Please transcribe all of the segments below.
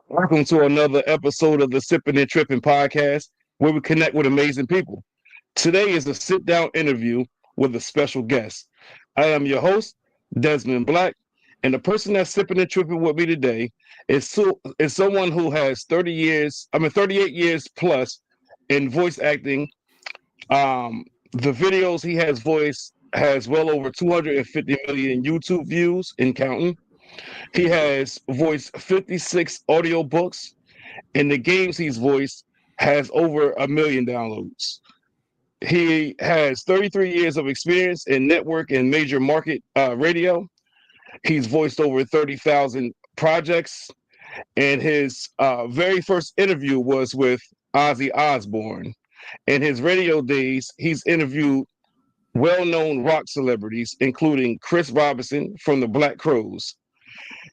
Welcome to another episode of the Sipping and Tripping podcast, where we connect with amazing people. Today is a sit down interview with a special guest. I am your host, Desmond Black, and the person that's sipping and tripping with me today is someone who has 38 years plus in voice acting. The videos he has voiced has well over 250 million YouTube views and counting. He has voiced 56 audiobooks, and the games he's voiced has over a million downloads. He has 33 years of experience in network and major market radio. He's voiced over 30,000 projects, and his very first interview was with Ozzy Osbourne. In his radio days, he's interviewed well-known rock celebrities, including Chris Robinson from the Black Crowes.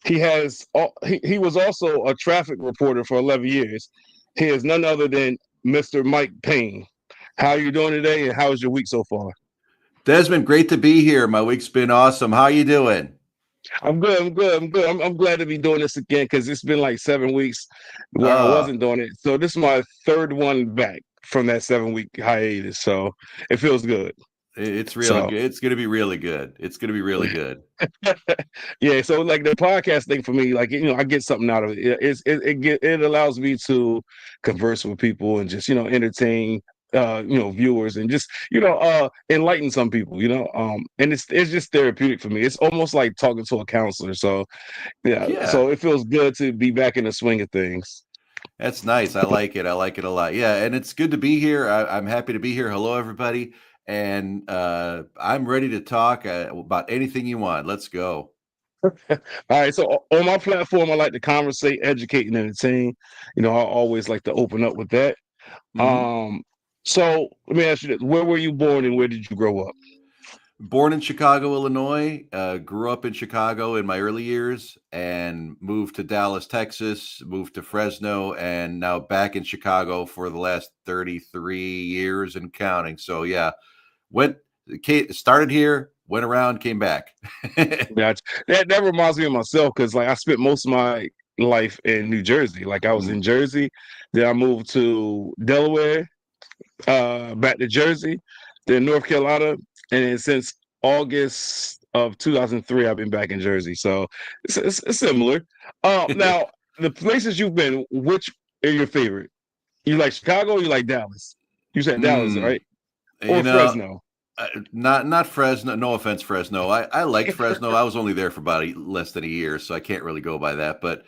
He was also a traffic reporter for 11 years. He is none other than Mr. Mike Paine. How are you doing today, and how was your week so far? Desmond, great to be here. My week's been awesome. How you doing? I'm good. I'm glad to be doing this again because it's been like 7 weeks where I wasn't doing it. So this is my third one back from that 7 week hiatus. So it feels good. It's really good. It's going to be really good. It's going to be really good. Yeah. So like the podcast thing for me, like, I get something out of it. It allows me to converse with people and just, entertain, viewers and just, enlighten some people, and it's just therapeutic for me. It's almost like talking to a counselor. So, yeah. So it feels good to be back in the swing of things. That's nice. I like it. I like it a lot. Yeah. And it's good to be here. I'm happy to be here. Hello, everybody. And I'm ready to talk about anything you want. Let's go. All right. So on my platform, I like to conversate, educate, and entertain. I always like to open up with that. Mm-hmm. So let me ask you this: where were you born, and where did you grow up? Born in Chicago, Illinois. Grew up in Chicago in my early years, and moved to Dallas, Texas. Moved to Fresno, and now back in Chicago for the last 33 years and counting. So yeah. Started here, went around, came back. That reminds me of myself because like I spent most of my life in New Jersey. Like I was in Jersey, then I moved to Delaware, back to Jersey, then North Carolina, and then since August of 2003, I've been back in Jersey. So it's similar. Now the places you've been, which are your favorite? You like Chicago? Or you like Dallas? You said Dallas, right? Or Fresno? Not Fresno. No offense, Fresno. I liked Fresno. I was only there for about less than a year, so I can't really go by that. But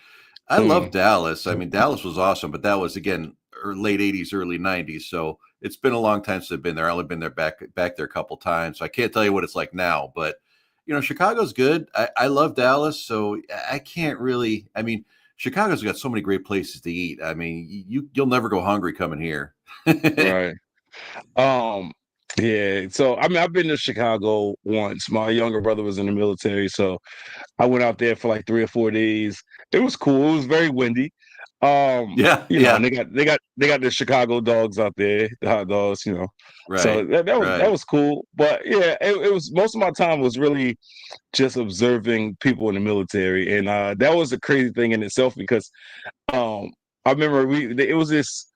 I love Dallas. I mean, Dallas was awesome, but that was again late '80s, early '90s. So it's been a long time since I've been there. I've only been there back there a couple times, so I can't tell you what it's like now. But Chicago's good. I love Dallas, so I can't really. I mean, Chicago's got so many great places to eat. I mean, you'll never go hungry coming here. Right. Yeah, so I mean, I've been to Chicago once. My younger brother was in the military, so I went out there for like 3 or 4 days. It was cool. It was very windy. Yeah. And they got the Chicago dogs out there, the hot dogs. Right. So that was cool. But yeah, it was most of my time was really just observing people in the military, and that was a crazy thing in itself because I remember it was this.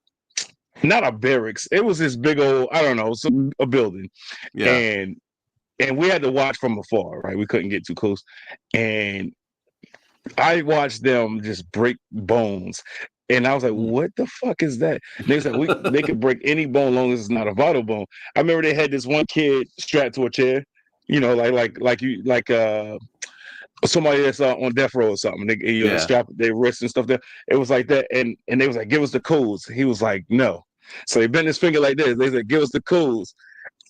Not a barracks. It was this big old, I don't know, a building. Yeah. And we had to watch from afar, right? We couldn't get too close. And I watched them just break bones. And I was like, what the fuck is that? And they said they could break any bone as long as it's not a vital bone. I remember they had this one kid strapped to a chair, like somebody that's on death row or something. They strap their wrists and stuff there. It was like that. And they was like, give us the codes. He was like, no. So he bent his finger like this. They said, give us the codes.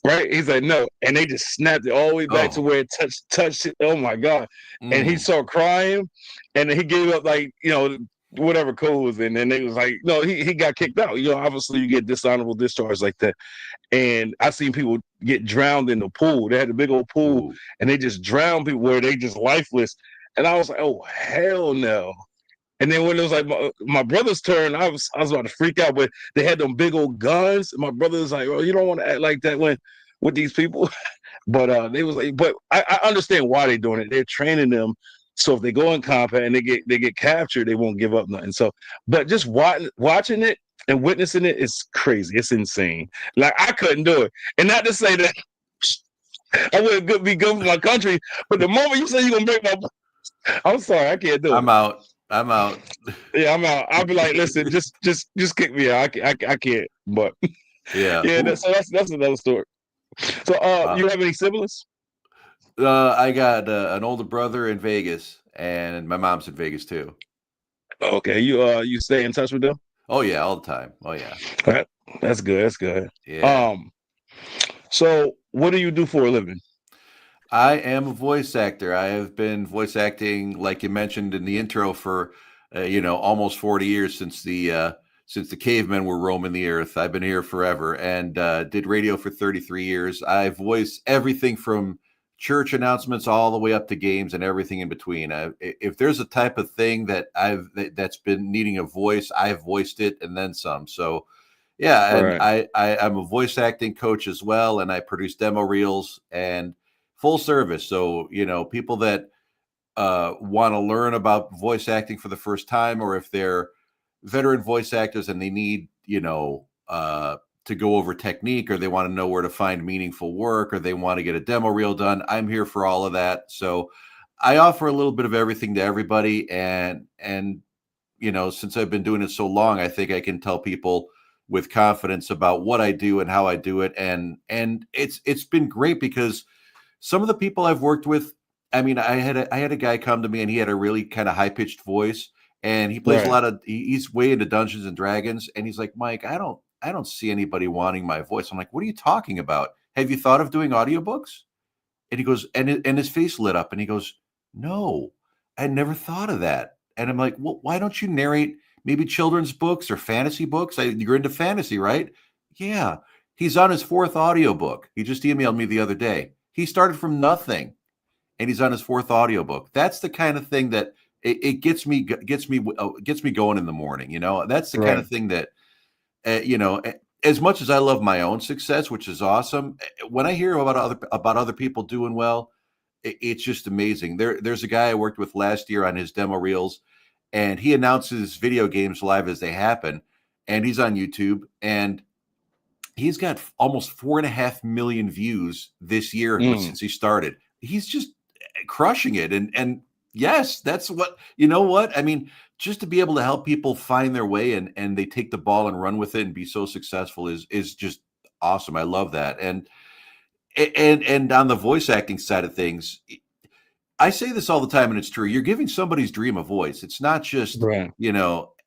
Right? He's like, no. And they just snapped it all the way back to where it touched it. Oh my God. And he started crying. And then he gave up whatever codes. And then they was like, no, he got kicked out. Obviously you get dishonorable discharge like that. And I seen people get drowned in the pool. They had a big old pool and they just drowned people where they just lifeless. And I was like, oh, hell no. And then when it was like my brother's turn, I was about to freak out, but they had them big old guns. And my brother was like, "Oh, you don't want to act like that with these people." But they was like, but I understand why they're doing it. They're training them So if they go in combat and they get captured, they won't give up nothing. So, but just watching it and witnessing it is crazy. It's insane. Like I couldn't do it, and not to say that I wouldn't be good for my country, but the moment you say you're gonna break my, I'm sorry, I can't do I'm it. out. I'm out. Yeah, I'm out. I'll be like, listen, just kick me out. I can't. But Yeah. yeah, that's another story. So, Wow. you have any siblings? I got an older brother in Vegas, and my mom's in Vegas too. Okay, you stay in touch with them? Oh yeah, all the time. Oh yeah. Right. That's good. That's good. Yeah. Um, so what do you do for a living? I am a voice actor. I have been voice acting, like you mentioned in the intro, for almost 40 years since the cavemen were roaming the earth. I've been here forever and did radio for 33 years. I voice everything from church announcements all the way up to games and everything in between. If there's a type of thing that's been needing a voice, I've voiced it and then some. So yeah, and Right. I'm a voice acting coach as well, and I produce demo reels and full service. So, people that want to learn about voice acting for the first time, or if they're veteran voice actors and they need, to go over technique, or they want to know where to find meaningful work, or they want to get a demo reel done, I'm here for all of that. So I offer a little bit of everything to everybody. And since I've been doing it so long, I think I can tell people with confidence about what I do and how I do it. And it's been great because some of the people I've worked with, I mean, I had a guy come to me and he had a really kind of high pitched voice, and he plays a Right. lot of he's way into Dungeons and Dragons, and he's like, Mike, I don't see anybody wanting my voice. I'm like, what are you talking about? Have you thought of doing audiobooks? And he goes, and his face lit up, and he goes, no, I never thought of that. And I'm like, well, why don't you narrate maybe children's books or fantasy books? You're into fantasy, right? Yeah. He's on his fourth audiobook. He just emailed me the other day. He started from nothing, and he's on his fourth audiobook. That's the kind of thing that it gets me going in the morning. That's the kind Right. of thing that as much as I love my own success, which is awesome, when I hear about other people doing well, it's just amazing. There's a guy I worked with last year on his demo reels, and he announces video games live as they happen, and he's on YouTube, and he's got almost 4.5 million views this year Mm. since he started. He's just crushing it, and yes, that's what you know. What I mean, just to be able to help people find their way, and they take the ball and run with it and be so successful is just awesome. I love that, and on the voice acting side of things, I say this all the time, and it's true. You're giving somebody's dream a voice. It's not just, Right.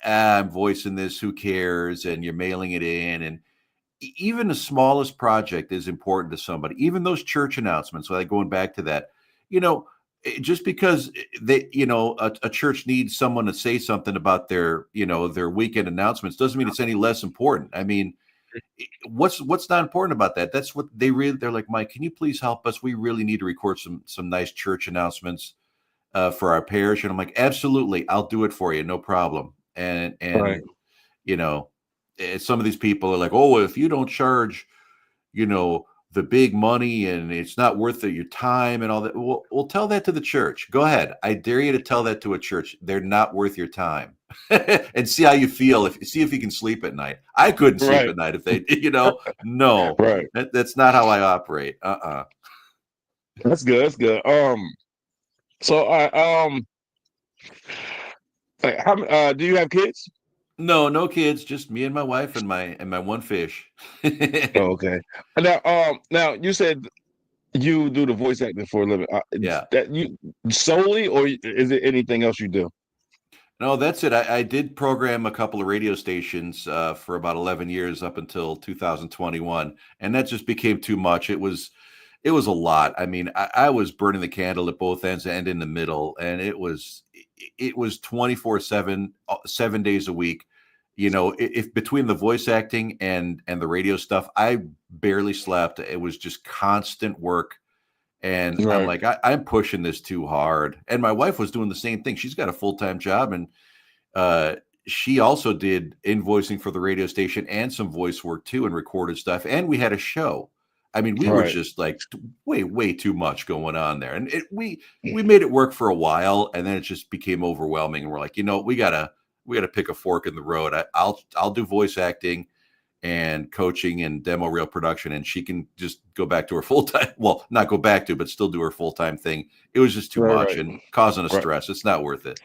I'm voicing this, who cares? And you're mailing it in. And even the smallest project is important to somebody, even those church announcements. So, like, going back to that, just because a church needs someone to say something about their weekend announcements doesn't mean it's any less important. I mean, what's not important about that? That's what they're like, Mike, can you please help us? We really need to record some nice church announcements for our parish. And I'm like, absolutely, I'll do it for you, no problem. And Right. you know some of these people are like, oh, if you don't charge you know the big money and it's not worth your time and all that, we'll tell that to the church. Go ahead, I dare you to tell that to a church. They're not worth your time. And see how you feel, see if you can sleep at night. I couldn't sleep Right. at night if they no, Right. that's not how I operate. That's good. That's good. So like, how do you have kids? No kids, just me and my wife and my one fish. Oh, okay. Now you said you do the voice acting for a living. Yeah. That you solely, or is it anything else you do? No, that's it. I did program a couple of radio stations for about 11 years up until 2021, and that just became too much. It was a lot. I mean, I was burning the candle at both ends and in the middle, and it was 24/7, 7 days a week. If between the voice acting and the radio stuff, I barely slept. It was just constant work. And I'm Right. like, I'm pushing this too hard. And my wife was doing the same thing. She's got a full-time job, and uh, she also did invoicing for the radio station and some voice work too, and recorded stuff. And we had a show. I mean, we were Right. just like way too much going on there, and we made it work for a while, and then it just became overwhelming. And we're like, we gotta pick a fork in the road. I'll do voice acting and coaching and demo reel production, and she can just go back to her full time. Well, not go back to, but still do her full time thing. It was just too much Right. and causing us Right. stress. It's not worth it.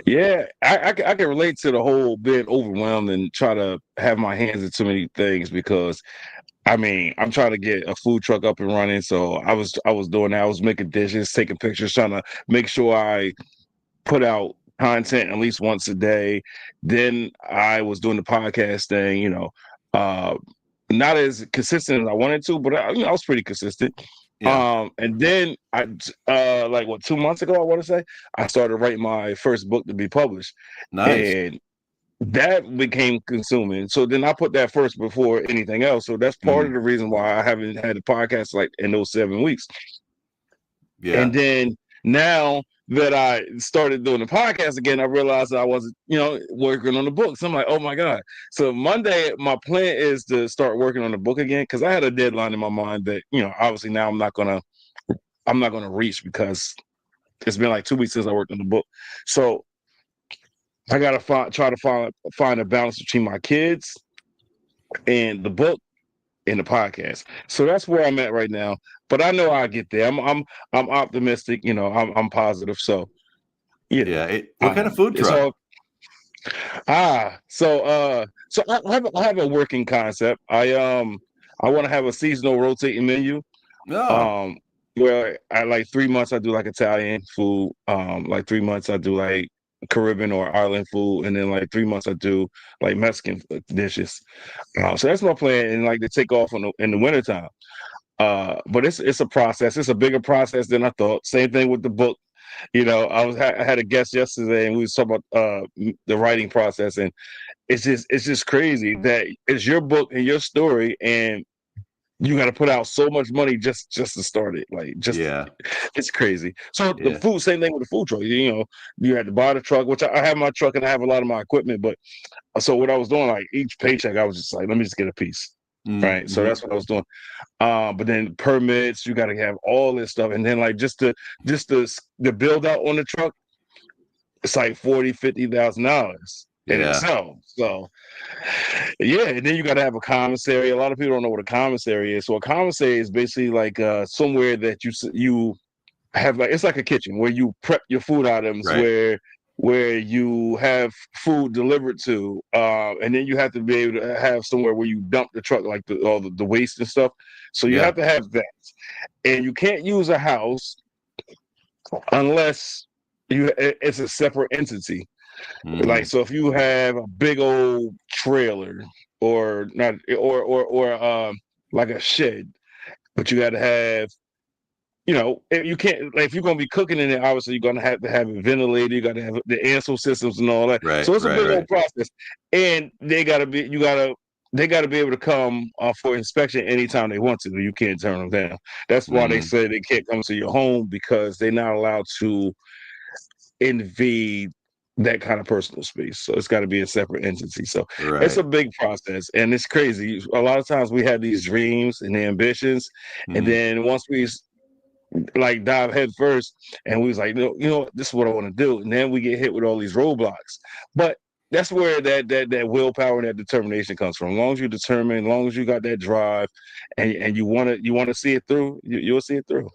Yeah, I can relate to the whole being overwhelmed and try to have my hands in too many things because I mean I'm trying to get a food truck up and running. So I was doing that. I was making dishes, taking pictures, trying to make sure I put out content at least once a day. Then I was doing the podcast thing, uh, not as consistent as I wanted to, but I was pretty consistent. Yeah, And then like 2 months ago, I want to say, I started writing my first book to be published, nice. and that became consuming. So then I put that first before anything else. So that's part Mhm. of the reason why I haven't had a podcast like in those 7 weeks. Yeah, And then now that I started doing the podcast again, I realized that I wasn't, working on the books. I'm like, oh my God. So Monday, my plan is to start working on the book again because I had a deadline in my mind that, obviously now I'm not gonna reach because it's been like 2 weeks since I worked on the book. So I gotta try to find a balance between my kids and the book and the podcast. So that's where I'm at right now. But I know I'll get there. I'm optimistic. I'm positive. So you yeah. know, What kind of food it's truck? all so I have a working concept. I want to have a seasonal rotating menu. No, Um, where I like 3 months I do like Italian food. Like 3 months I do like Caribbean or island food, and then like 3 months I do like Mexican dishes. So that's my plan, and like to take off in the wintertime. But it's a process. It's a bigger process than I thought. Same thing with the book. I had a guest yesterday, and we was talking about the writing process, and it's just crazy that it's your book and your story, and you got to put out so much money just to start it. Like, just yeah, it's crazy. So the yeah. food, same thing with the food truck. You had to buy the truck, which I have my truck and I have a lot of my equipment. But so what I was doing, like each paycheck, I was just like, let me just get a piece. Right. So Mm-hmm. that's what I was doing. But then permits, you got to have all this stuff, and then like just the build out on the truck, it's like $40,000-$50,000 in Yeah, itself. So yeah, and then you got to have a commissary. A lot of people don't know what a commissary is. So a commissary is basically like somewhere that you have, like, it's like a kitchen where you prep your food items, right. where you have food delivered to, and then you have to be able to have somewhere where you dump the truck, like all the waste and stuff. So you Yeah, have to have that, and you can't use a house unless it's a separate entity. Like, mm, so if you have a big old trailer or not, or like a shed, but you got to have, you can't, like, if you're going to be cooking in it, obviously you're going to have it ventilated. You got to have the ansel systems and all that. right, So it's a right, big right. old process, and they got to be able to come for inspection anytime they want to. You can't turn them down. That's why they Mm, say they can't come to your home, because they're not allowed to invade that kind of personal space. So it's got to be a separate entity. So it's right. a big process, and it's crazy. A lot of times we have these dreams and ambitions, and Mm, then once we like dive head first, and we was like, this is what I want to do, and then we get hit with all these roadblocks. But that's where that willpower and that determination comes from. As long as you're determined, as long as you got that drive, and you want to see it through, you'll see it through.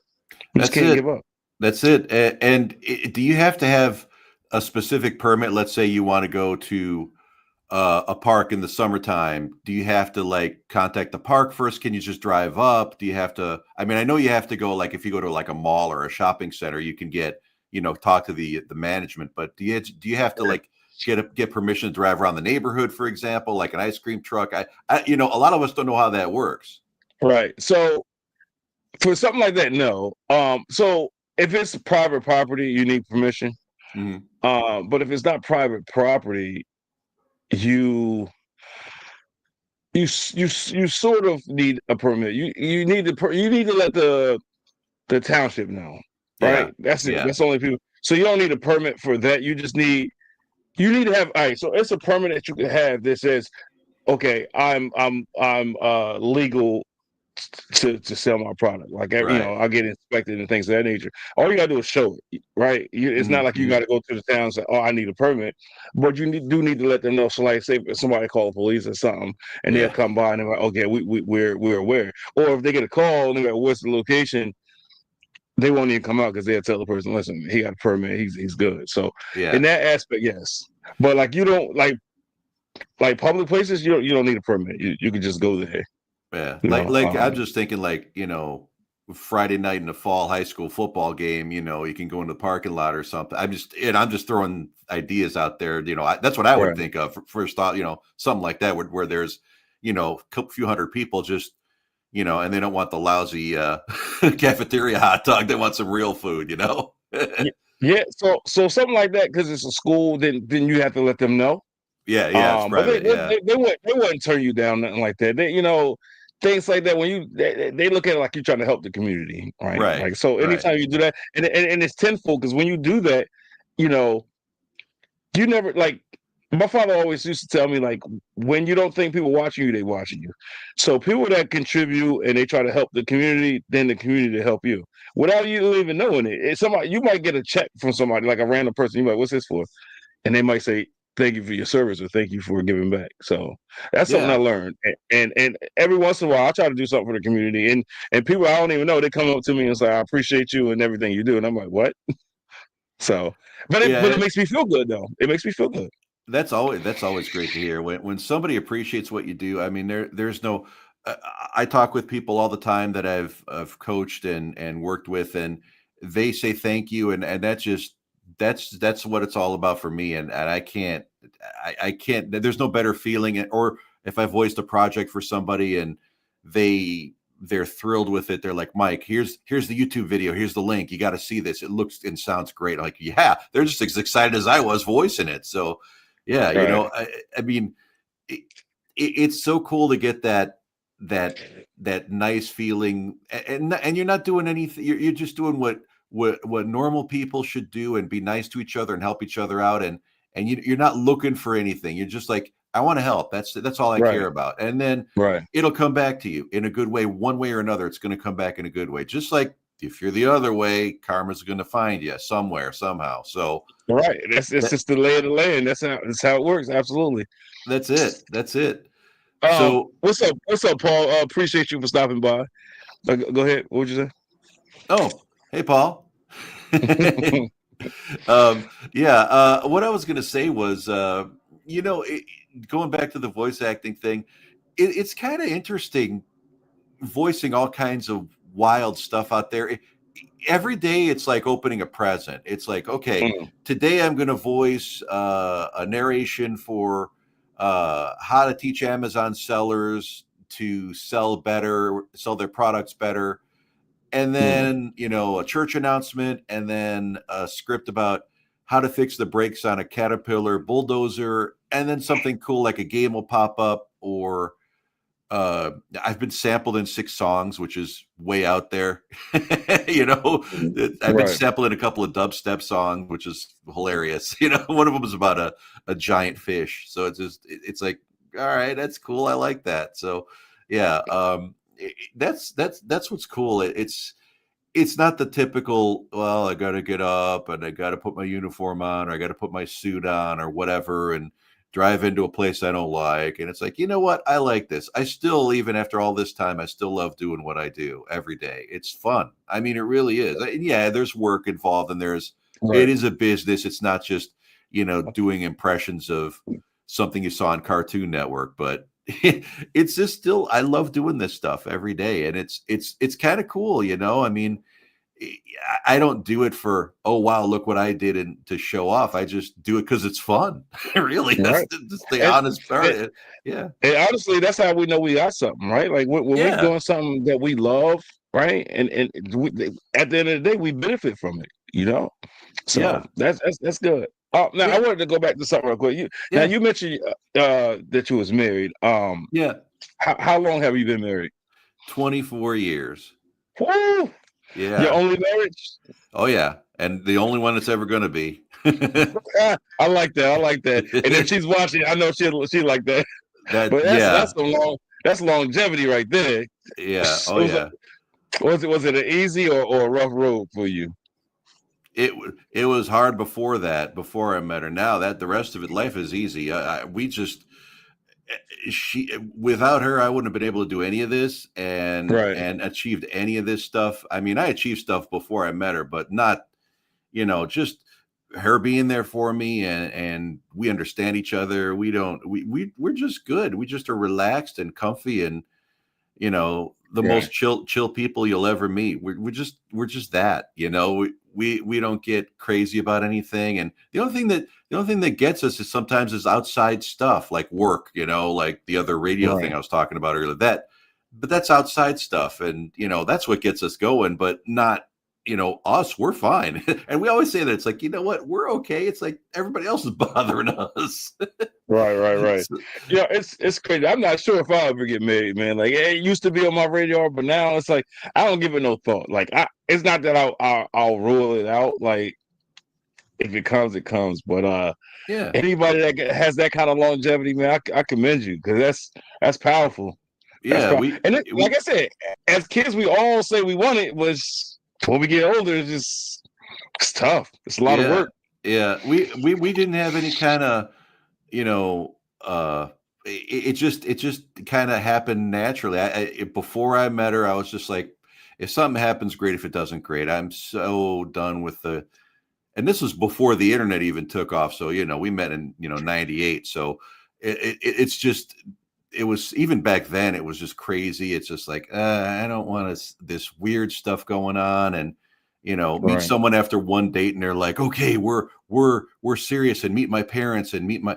You just that's can't it. give up. That's it. Do you have to have a specific permit? Let's say you want to go to a park in the summertime. Do you have to like contact the park first? Can you just drive up? Do you have to? I mean, I know you have to go. Like if you go to like a mall or a shopping center, you can talk to the management. But do you have to like get permission to drive around the neighborhood, for example, like an ice cream truck? A lot of us don't know how that works. Right. So for something like that, no. So if it's private property, you need permission. Hmm. But if it's not private property, you you sort of need a permit. You need to let the township know, Yeah, right? That's it. yeah, That's only people. So you don't need a permit for that. You need to have. All right. So it's a permit that you can have that says, okay, I'm legal to sell my product. Like, Right. I'll get inspected and things of that nature. All you gotta do is show it, right? It's not like you Hmm. got to go to the town and say, "Oh, I need a permit," but do need to let them know. So, like, say if somebody call the police or something, and they'll Yeah. come by and they're like, "Okay, we're aware." Or if they get a call and they're like, "What's the location?" They won't even come out because they'll tell the person, "Listen, he got a permit. He's good." So, in Yeah. that aspect, yes. But like, you don't like public places. You don't need a permit. You can just go there. Yeah. You Like know. like I'm just thinking like, Friday night in the fall high school football game, you can go in the parking lot or something. I'm just throwing ideas out there. That's what I would Right. think of first thought, something like that where there's, a few hundred people just, and they don't want the lousy cafeteria hot dog. They want some real food, Yeah, yeah. So something like that because it's a school. Then you have to let them know. Yeah, yeah, it's But they private. they, Yeah. they, they wouldn't they wouldn't turn you down nothing like that. Things like that when they look at it like you're trying to help the community, right? Right. Like so Right. anytime you do that, and it's tenfold because when you do that, you know, you never like my father always used to tell me like when you don't think people watching you, they watching you. So people that contribute and they try to help the community, then the community to help you without you even knowing it. It's somebody you might get a check from somebody like a random person. You might, what's this for? And they might say, "Thank you for your service" or "Thank you for giving back." So that's something I Yeah. learned. And every once in a while, I try to do something for the community. And people I don't even know, they come up to me and say, "I appreciate you and everything you do." And I'm like, "What?" So, but it Yeah. makes me feel good though. It makes me feel good. That's always great to hear when somebody appreciates what you do. I mean, there's no. Uh, I talk with people all the time that I've coached and worked with, and they say thank you, and that's what it's all about for me. And I can't. There's no better feeling. Or if I voiced a project for somebody and they're thrilled with it, they're like, Mike, here's the YouTube video, here's the link. You got to see this. It looks and sounds great. Like, yeah, they're just as excited as I was voicing it. So yeah, Right. I mean, it's so cool to get that nice feeling, and you're not doing anything. You're just doing what normal people should do, and be nice to each other and help each other out, and you're not looking for anything. You're just like, I want to help. That's all I care Right. about, and then Right. it'll come back to you in a good way, one way or another. It's going to come back in a good way, just like if you're the other way, karma's going to find you somewhere somehow. So Right. That's that just the lay of the land. That's how it works. Absolutely. that's it. That's it. So, What's up? What's up, Paul? Appreciate you for stopping by. Go ahead. What would you oh, hey, Paul. say? Yeah. What I was going to say was, going back to the voice acting thing, it's kind of interesting voicing all kinds of wild stuff out there. Every day, it's like opening a present. It's like, okay, Mm, today I'm going to voice a narration for how to teach Amazon sellers to sell their products better, and mm, then a church announcement, and then a script about how to fix the brakes on a Caterpillar bulldozer, and then something cool like a game will pop up, or I've been sampled in 6 songs, which is way out there. you know mm. I've been Right. sampled in a couple of dubstep songs, which is hilarious. One of them is about a giant fish, so it's like, all right, that's cool, I like that. So yeah, that's what's cool. It's not the typical, well, I got to get up and I got to put my uniform on, or I got to put my suit on or whatever, and drive into a place I don't like. And it's like, you know what? I like this. I still, even after all this time, I still love doing what I do every day. It's fun. I mean, it really is. And yeah, there's work involved, and it Right. is a business. It's not just, doing impressions of something you saw on Cartoon Network, but it's just still, I love doing this stuff every day. And it's kind of cool. I mean, I don't do it for, oh wow, look what I did and to show off. I just do it because it's fun. Really, that's Right. just the And, honest part. and Yeah, and honestly, that's how we know we got something, right? Like when we're yeah, doing something that we love, right? And at the end of the day, we benefit from it. So yeah, that's good. Now I yeah, wanted to go back to something real quick. Now yeah, you mentioned that you was married. yeah. How long have you been married? 24 years. Woo! Your Yeah. only marriage? Oh yeah, and the only one that's ever going to be. I like that. I like that. And if she's watching, I know she like that. That But that's yeah. some long that's longevity right there. Yeah. It Oh was like, yeah. was it an easy or a rough road for you? It was hard before that, before I met her. Now that the rest of it, life is easy. We just she without her, I wouldn't have been able to do any of this Right, and achieved any of this stuff. I mean, I achieved stuff before I met her, but not just her being there for me and we understand each other. We don't we're just good. We just are relaxed and comfy and the right, most chill people you'll ever meet. We're just that, we don't get crazy about anything. And the only thing that gets us is sometimes is outside stuff like work, like the other radio thing right. I was talking about earlier. But that's outside stuff, and that's what gets us going, but not us. We're fine. And we always say that it's like, what, we're okay. It's like everybody else is bothering us. Right, right, right. So, Yeah, it's crazy. I'm not sure if I'll ever get married, man. Like it used to be on my radar, but now it's like I don't give it no thought. Like it's not that I'll rule it out. Like if it comes, it comes. But yeah. anybody that has that kind of longevity, man, I commend you because that's powerful. That's Yeah, powerful. we And like we I said, as kids, we all say we want it. Was when we get older, it's tough. It's a lot of yeah, work. yeah. We didn't have any kind of, you know, it just kind of happened naturally. Before I met her, I was just like, if something happens, great. If it doesn't, great. I'm so done with and this was before the internet even took off. So, we met in, 98. So it's just, it was, even back then, it was just crazy. It's just like, I don't want this weird stuff going on. And, meet Right. someone after one date and they're like, okay, we're serious, and meet my parents and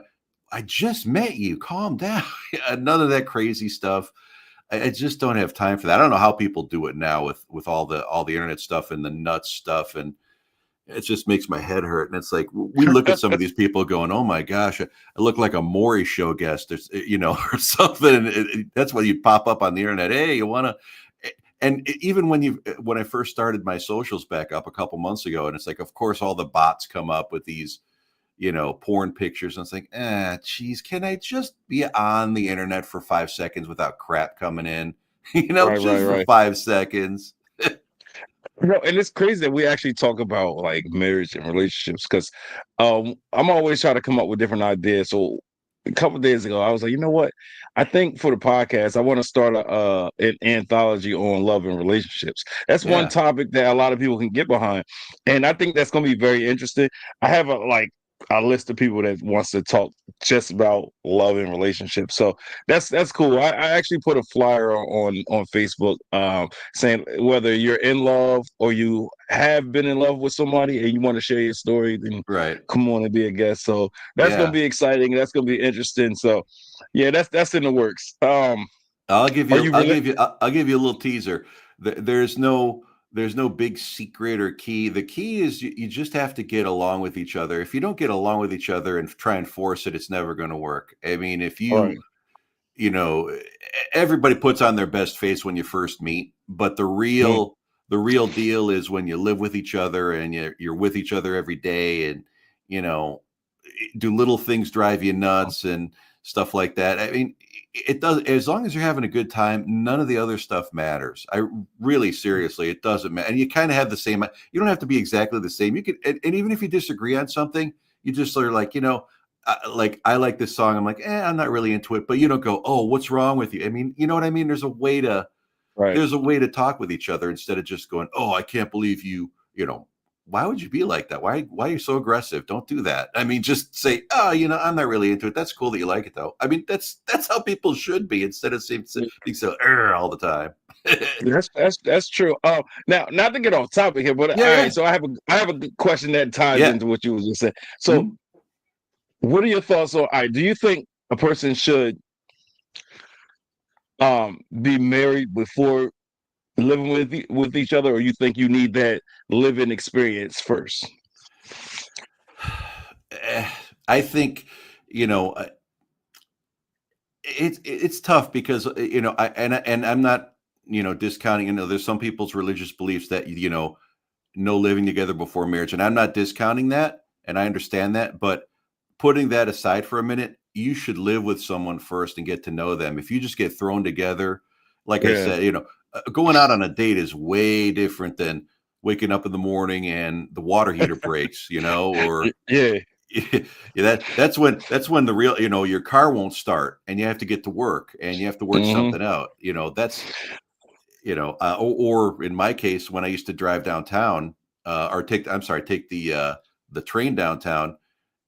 I just met you. Calm down. None of that crazy stuff. I just don't have time for that. I don't know how people do it now with all the internet stuff and the nuts stuff, and it just makes my head hurt. And it's like we look at some of these people going, "Oh my gosh, I look like a Maury show guest," or or something. That's when you pop up on the internet. Hey, you want to? And even when I first started my socials back up a couple months ago, and it's like, of course, all the bots come up with these porn pictures, and it's like, geez, can I just be on the internet for 5 seconds without crap coming in? Right, right, Just for right. 5 seconds. No, and it's crazy that we actually talk about like marriage and relationships because I'm always trying to come up with different ideas. So a couple days ago, I was like, you know what? I think for the podcast, I want to start an anthology on love and relationships. That's one Yeah, topic that a lot of people can get behind, and I think that's going to be very interesting. I have a list of people that wants to talk just about love and relationships. So that's cool. I actually put a flyer on Facebook. Saying whether you're in love or you have been in love with somebody and you want to share your story, then right. come on and be a guest. So that's gonna Yeah. be exciting. That's gonna be interesting. So yeah, that's in the works. I'll give Are you you I'll really give you I'll give you a little teaser. There's no big secret or key. The key is you just have to get along with each other. If you don't get along with each other and try and force it, it's never going to work. I mean, if right? you know, everybody puts on their best face when you first meet, but the Mm, real deal is when you live with each other and you're with each other every day, and you know, do little things drive you nuts and stuff like that. I mean, it does, as long as you're having a good time, none of the other stuff matters. I really, seriously, it doesn't matter. And you kind of have the same, you don't have to be exactly the same. You could, and even if you disagree on something, you just are like, like I like this song. I'm like, I'm not really into it, but you don't go, oh, what's wrong with you? I mean, you know what I mean? right. There's a way to talk with each other instead of just going, oh, I can't believe why would you be like that? Why are you so aggressive? Don't do that. I mean, just say, oh, I'm not really into it. That's cool that you like it though. I mean, that's how people should be, instead of being so all the time. That's true. Now not to get off topic here, but all Yeah, right. yeah, So I have a good question that ties yeah. into what you was just saying. So Mhm. what are your thoughts on? All right, do you think a person should be married before living with each other, or you think you need that living experience first? Eh, I think you know uh, it's tough because and I'm not discounting. There's some people's religious beliefs that no living together before marriage, and I'm not discounting that, and I understand that, but putting that aside for a minute, you should live with someone first and get to know them. If you just get thrown together like I Yeah. said, going out on a date is way different than waking up in the morning and the water heater breaks, or Yeah. yeah, that's when the real, your car won't start and you have to get to work and you have to work Hmm. something out. That's or in my case, when I used to drive downtown, or take the train downtown,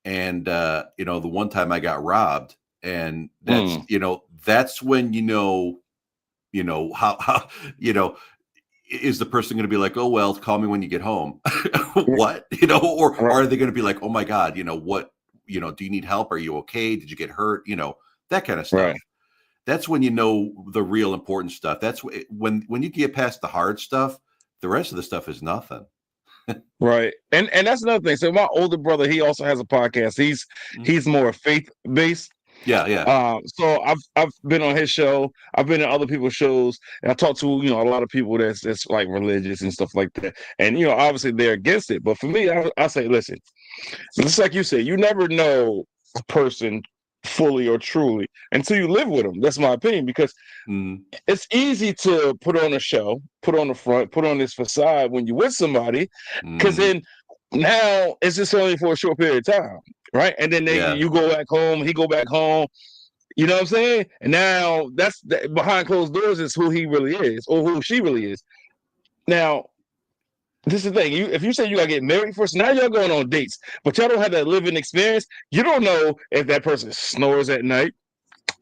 and the one time I got robbed, and Mm. that's when how is the person going to be like, oh well, call me when you get home, what, or Right. are they going to be like, oh my god, what, do you need help, are you okay, did you get hurt, that kind of Right. stuff. That's when the real important stuff. That's when you get past the hard stuff, the rest of the stuff is nothing. Right. And that's another thing. So my older brother, he also has a podcast. Mhm. He's more faith based. Yeah, yeah, So I've been on his show. I've been in other people's shows, and I talked to a lot of people that's like religious and stuff like that. And obviously they're against it. But for me, I say, listen, just like you said, you never know a person fully or truly until you live with them. That's my opinion, because mm, it's easy to put on a show, put on the front, put on this facade when you're with somebody, because mm, then now it's just only for a short period of time, right? And then yeah, you go back home, he go back home. You know what I'm saying? And now behind closed doors is who he really is, or who she really is. Now, this is the thing. If you say you gotta get married first, now you're going on dates, but y'all don't have that living experience. You don't know if that person snores at night.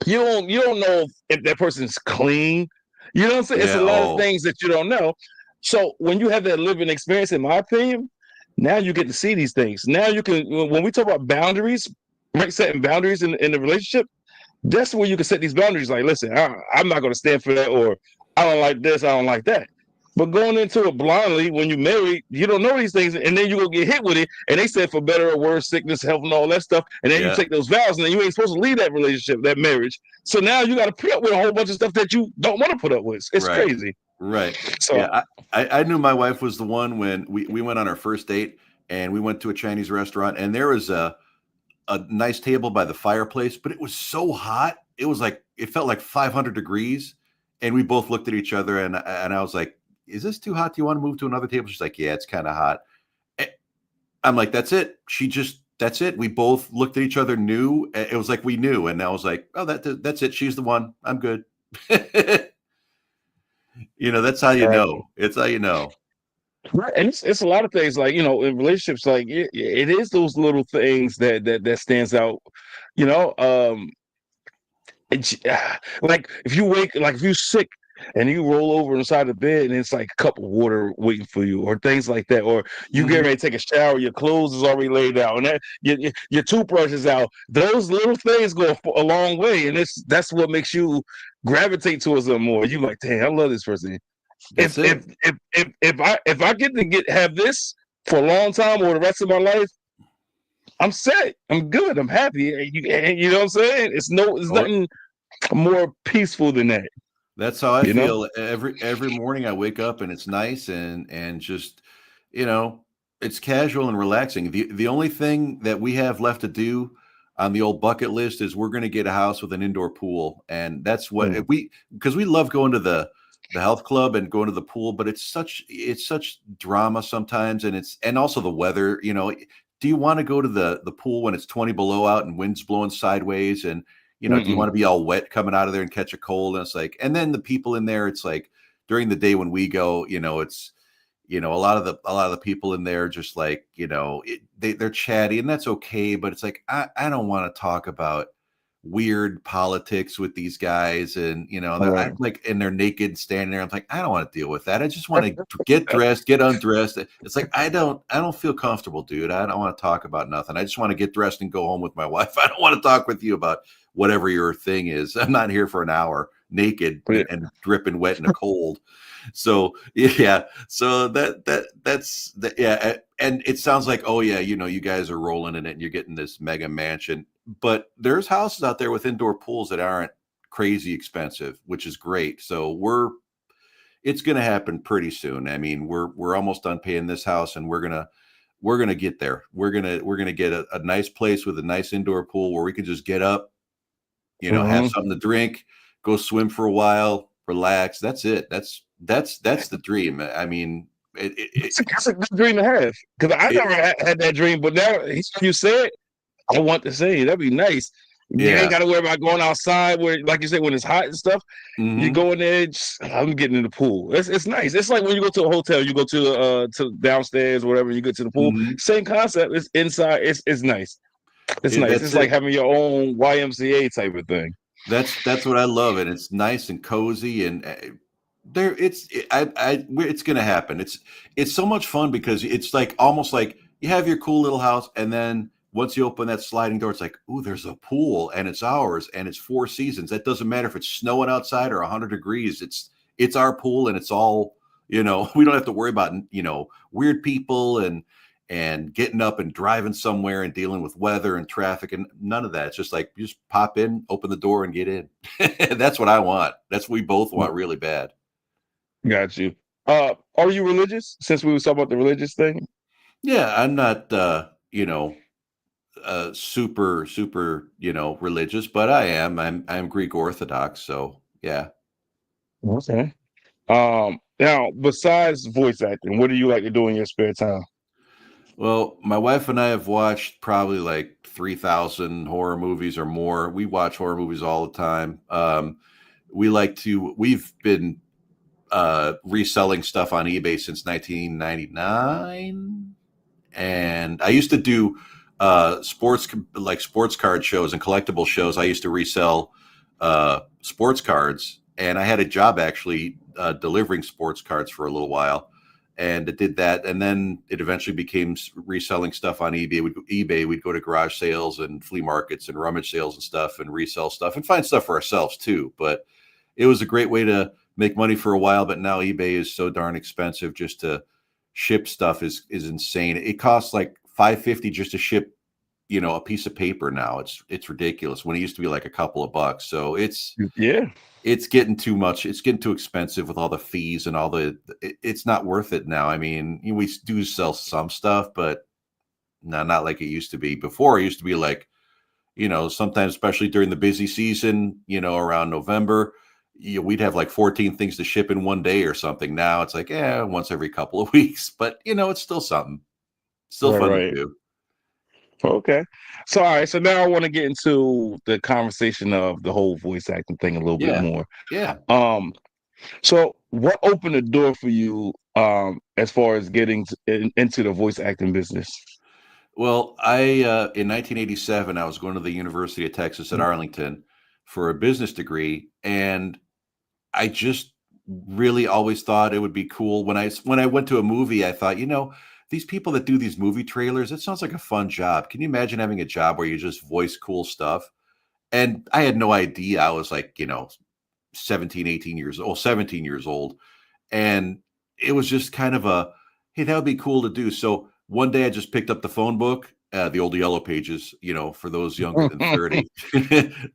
You don't know if that person's clean. You know what I'm saying? It's a yeah. lot of Oh, things that you don't know. So when you have that living experience, in my opinion, now you get to see these things. Now you can, when we talk about boundaries, right, setting boundaries in the relationship, that's where you can set these boundaries. Like, listen, I'm not going to stand for that, or I don't like this, I don't like that. But going into it blindly, when you're married, you don't know these things, and then you go get hit with it. And they said for better or worse, sickness, health, and all that stuff. And then you yeah, take those vows, and then you ain't supposed to leave that relationship, that marriage. So now you got to put up with a whole bunch of stuff that you don't want to put up with. It's right, crazy. right. So, Yeah, I knew my wife was the one when we went on our first date, and we went to a Chinese restaurant, and there was a nice table by the fireplace, but it was so hot. It was like it felt like 500 degrees, and we both looked at each other, and I was like, "Is this too hot? Do you want to move to another table?" She's like, "Yeah, it's kind of hot." Eh, I'm like, "That's it." That's it. We both looked at each other, knew. It was like we knew, and I was like, "Oh, that's it. She's the one. I'm good." That's how you right. know. It's how you know. Right. And it's a lot of things, like, in relationships, like it is those little things that stands out, you know. Like if you're sick and you roll over inside the bed and it's like a cup of water waiting for you, or things like that, or you get Mhm. ready to take a shower, your clothes is already laid out, and your toothbrush is out. Those little things go a long way, and that's what makes you gravitate towards them more. You like, damn, I love this person. That's it. If I get to have this for a long time or the rest of my life, I'm set. I'm good. I'm happy. You know what I'm saying? It's Oh, nothing more peaceful than that. that's how I You know? feel every morning. I wake up and it's nice and just, you know, it's casual and relaxing. The only thing that we have left to do on the old bucket list is we're going to get a house with an indoor pool, and that's what Mm. because we love going to the health club and going to the pool, but it's such drama sometimes, and also the weather. Do you want to go to the pool when it's 20 below out and wind's blowing sideways, and do you Mm-mm. want to be all wet coming out of there and catch a cold? And it's like, and then the people in there, it's like during the day when we go, it's a lot of the people in there just like, they're chatty, and that's okay. But it's like, I don't want to talk about weird politics with these guys, and All I right. like, and they're naked standing there. I'm like, I don't want to deal with that. I just want to get dressed, get undressed. It's like, I don't feel comfortable, dude. I don't want to talk about nothing. I just want to get dressed and go home with my wife. I don't want to talk with you about whatever your thing is. I'm not here for an hour naked Yeah. and dripping wet in the cold. So yeah, so yeah, and it sounds like, oh yeah, you guys are rolling in it and you're getting this mega mansion, but there's houses out there with indoor pools that aren't crazy expensive, which is great. So it's going to happen pretty soon. I mean, we're almost done paying this house, and we're gonna get there. We're gonna get a nice place with a nice indoor pool where we can just get up, have Mm-hmm. something to drink, go swim for a while, relax. That's it. That's the dream. I mean, It's a good dream to have because I it never had that dream, but now you said I want to say that'd be nice. You ain't yeah. got to worry about going outside where, like you said, when it's hot and stuff. You Hmm. go in there. I'm getting in the pool. It's nice. It's like when you go to a hotel, you go to downstairs, whatever. You go to the pool. Hmm. Same concept. It's inside. It's nice. It's nice. That's It's like it. having your own YMCA type of thing. That's what I love, and it's nice and cozy, and there it's gonna happen. It's so much fun because it's like almost like you have your cool little house, and then once you open that sliding door, it's like, ooh, there's a pool, and it's ours, and it's 4 seasons. That doesn't matter if it's snowing outside or 100 degrees. It's our pool, and it's all, we don't have to worry about weird people and getting up and driving somewhere and dealing with weather and traffic and none of that. It's just like you just pop in, open the door, and get in. That's what I want. That's what we both want really bad. Got you. Are you religious? Since we was talking about the religious thing. Yeah, I'm not super religious, but I am. I'm Greek Orthodox, so yeah. Okay. Now, besides voice acting, what do you like to do in your spare time? Well, my wife and I have watched probably like 3,000 horror movies or more. We watch horror movies all the time. We've been reselling stuff on eBay since 1999. And I used to do sports card shows and collectible shows. I used to resell sports cards, and I had a job actually delivering sports cards for a little while, and it did that. And then it eventually became reselling stuff on eBay. We'd go to garage sales and flea markets and rummage sales and stuff, and resell stuff and find stuff for ourselves too. But it was a great way to make money for a while. But now eBay is so darn expensive. Just to ship stuff is insane. It costs like $5.50 just to ship, a piece of paper now. It's ridiculous when it used to be like a couple of bucks. So Yeah. it's getting too much. It's getting too expensive with all the fees and it's not worth it now. I mean, we do sell some stuff, but no, not like it used to be. Before, it used to be like, sometimes, especially during the busy season, around November, we'd have like 14 things to ship in one day or something. Now it's like, once every couple of weeks, but it's still something. Still All fun to right. do. Okay. So, all right. So now I want to get into the conversation of the whole voice acting thing a little bit Yeah. more. Yeah. Um, so what opened the door for you, as far as getting into the voice acting business? Well, in 1987, I was going to the University of Texas at Arlington for a business degree, and I just really always thought it would be cool. When I went to a movie, I thought, these people that do these movie trailers, it sounds like a fun job. Can you imagine having a job where you just voice cool stuff? And I had no idea. I was like, 17, 18 years old, 17 years old. And it was just kind of hey, that would be cool to do. So one day I just picked up the phone book, the old yellow pages, for those younger than 30.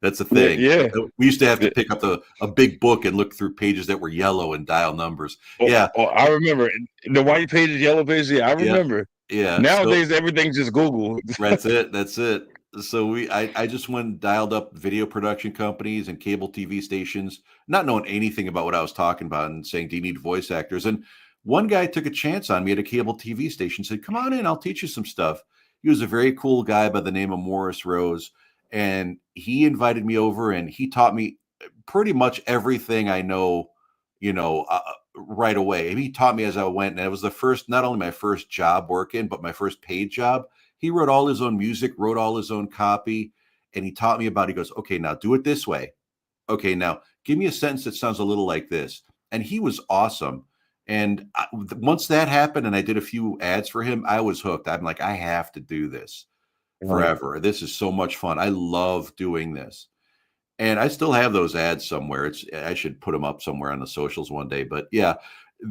That's a thing. Yeah. We used to have to Yeah. pick up a big book and look through pages that were yellow and dial numbers. Yeah. I remember the white pages, yellow pages. Yeah, I Yeah. remember. Yeah. So Nowadays, everything's just Google. that's it. That's it. So I just went and dialed up video production companies and cable TV stations, not knowing anything about what I was talking about, and saying, "Do you need voice actors?" And one guy took a chance on me at a cable TV station, said, "Come on in, I'll teach you some stuff." He was a very cool guy by the name of Morris Rose, and he invited me over, and he taught me pretty much everything I know, right away. And he taught me as I went, and it was not only my first job working, but my first paid job. He wrote all his own music, wrote all his own copy, and he taught me he goes, "Okay, now do it this way. Okay, now give me a sentence that sounds a little like this." And he was awesome. And once that happened and I did a few ads for him, I was hooked. I'm like, I have to do this Right. forever. This is so much fun. I love doing this. And I still have those ads somewhere. I should put them up somewhere on the socials one day. But yeah,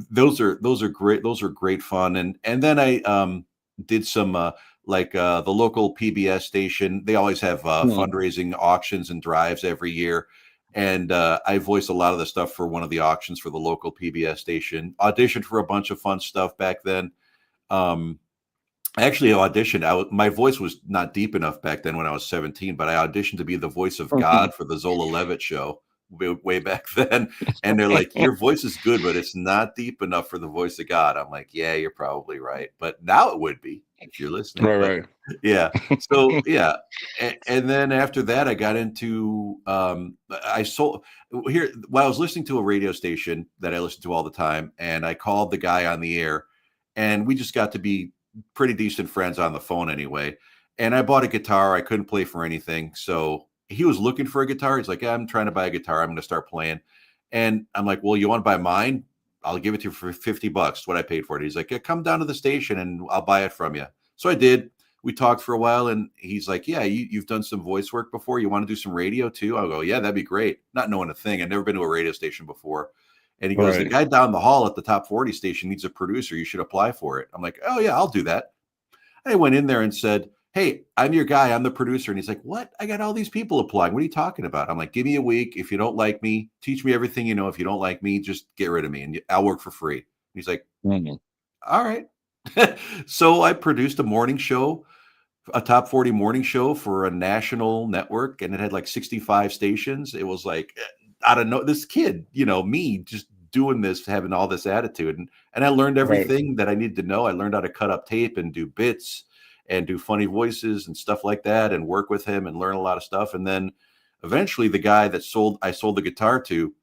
those are great. Those are great fun. And then I did some the local PBS station. They always have Hmm. fundraising auctions and drives every year. And I voiced a lot of the stuff for one of the auctions for the local PBS station. Auditioned for a bunch of fun stuff back then. Um, I actually auditioned. My voice was not deep enough back then when I was 17, but I auditioned to be the voice of God for the Zola Levitt show. way back then. And they're like, your voice is good, but it's not deep enough for the voice of God. I'm like, yeah, you're probably right. But now it would be if you're listening. Right, But right. yeah. So yeah. And then after that, I got into I sold here while I was listening to a radio station that I listen to all the time, and I called the guy on the air, and we just got to be pretty decent friends on the phone anyway. And I bought a guitar. I couldn't play for anything. So he was looking for a guitar. He's like, yeah, I'm trying to buy a guitar. I'm going to start playing. And I'm like, well, you want to buy mine? I'll give it to you for $50, what I paid for it. He's like, yeah, come down to the station and I'll buy it from you. So I did. We talked for a while, and he's like, yeah, you've done some voice work before. You want to do some radio too? I'll go, yeah, that'd be great. Not knowing a thing. I've never been to a radio station before. And he goes, the Right. guy down the hall at the top 40 station needs a producer. You should apply for it. I'm like, oh, yeah, I'll do that. I went in there and said, hey, I'm your guy. I'm the producer. And he's like, what? I got all these people applying. What are you talking about? I'm like, give me a week. If you don't like me, teach me everything you know. If you don't like me, just get rid of me and I'll work for free. He's like, Mhm. all right. So I produced a morning show, a top 40 morning show for a national network, and it had like 65 stations. It was like, I don't know, this kid, me just doing this, having all this attitude. And I learned Right. everything that I needed to know. I learned how to cut up tape and do bits and do funny voices and stuff like that, and work with him and learn a lot of stuff. And then eventually the guy that I sold the guitar to,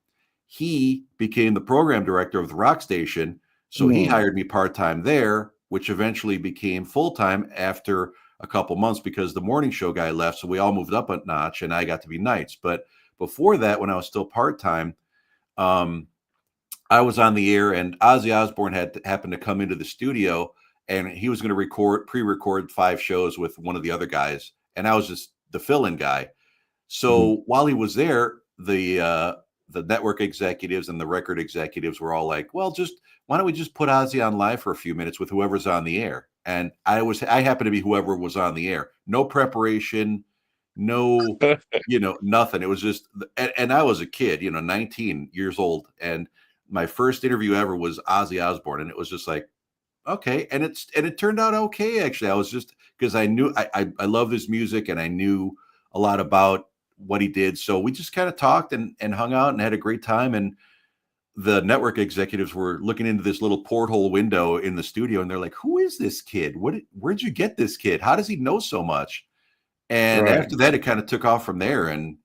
he became the program director of the rock station. So he Mm. hired me part-time there, which eventually became full-time after a couple months because the morning show guy left. So we all moved up a notch and I got to be nights. But before that, when I was still part-time, um, I was on the air, and Ozzy Osbourne had happened to come into the studio, and he was going to pre-record 5 shows with one of the other guys. And I was just the fill-in guy. Mhm. So while he was there, the network executives and the record executives were all like, "Well, just why don't we just put Ozzy on live for a few minutes with whoever's on the air?" And I happened to be whoever was on the air. No preparation, no, nothing. It was just, and I was a kid, 19 years old, and my first interview ever was Ozzy Osbourne, and it was just like, okay, and it turned out okay actually. I was just because I knew I love his music and I knew a lot about what he did. So we just kind of talked and hung out and had a great time. And the network executives were looking into this little porthole window in the studio, and they're like, "Who is this kid? Where'd you get this kid? How does he know so much?" And Right. after that, it kind of took off from there, and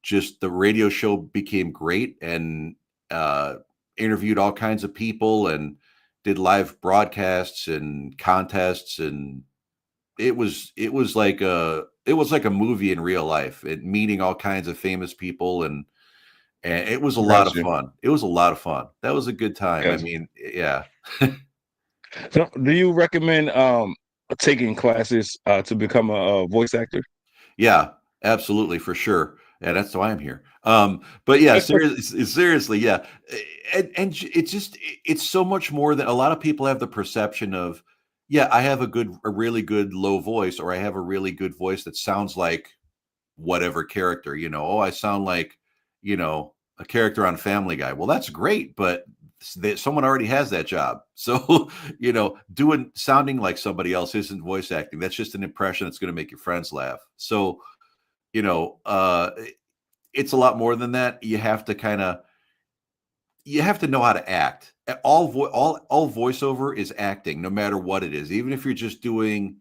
just the radio show became great, and uh, interviewed all kinds of people and did live broadcasts and contests, and it was like a movie in real life. Meeting all kinds of famous people, and it was a lot of Gotcha. fun. It was a lot of fun. That was a good time. I Gotcha. mean, yeah. So, do you recommend taking classes to become a voice actor? Yeah, absolutely, for sure. Yeah, that's why I'm here. But yeah, seriously, yeah. It's so much more than a lot of people have the perception of, yeah, I have a really good low voice, or I have a really good voice that sounds like whatever character, oh, I sound like, a character on Family Guy. Well, that's great, but someone already has that job. So, doing sounding like somebody else isn't voice acting. That's just an impression that's going to make your friends laugh. So, you know, uh, it's a lot more than that. You have to know how to act. All voiceover is acting, no matter what it is. Even if you're just doing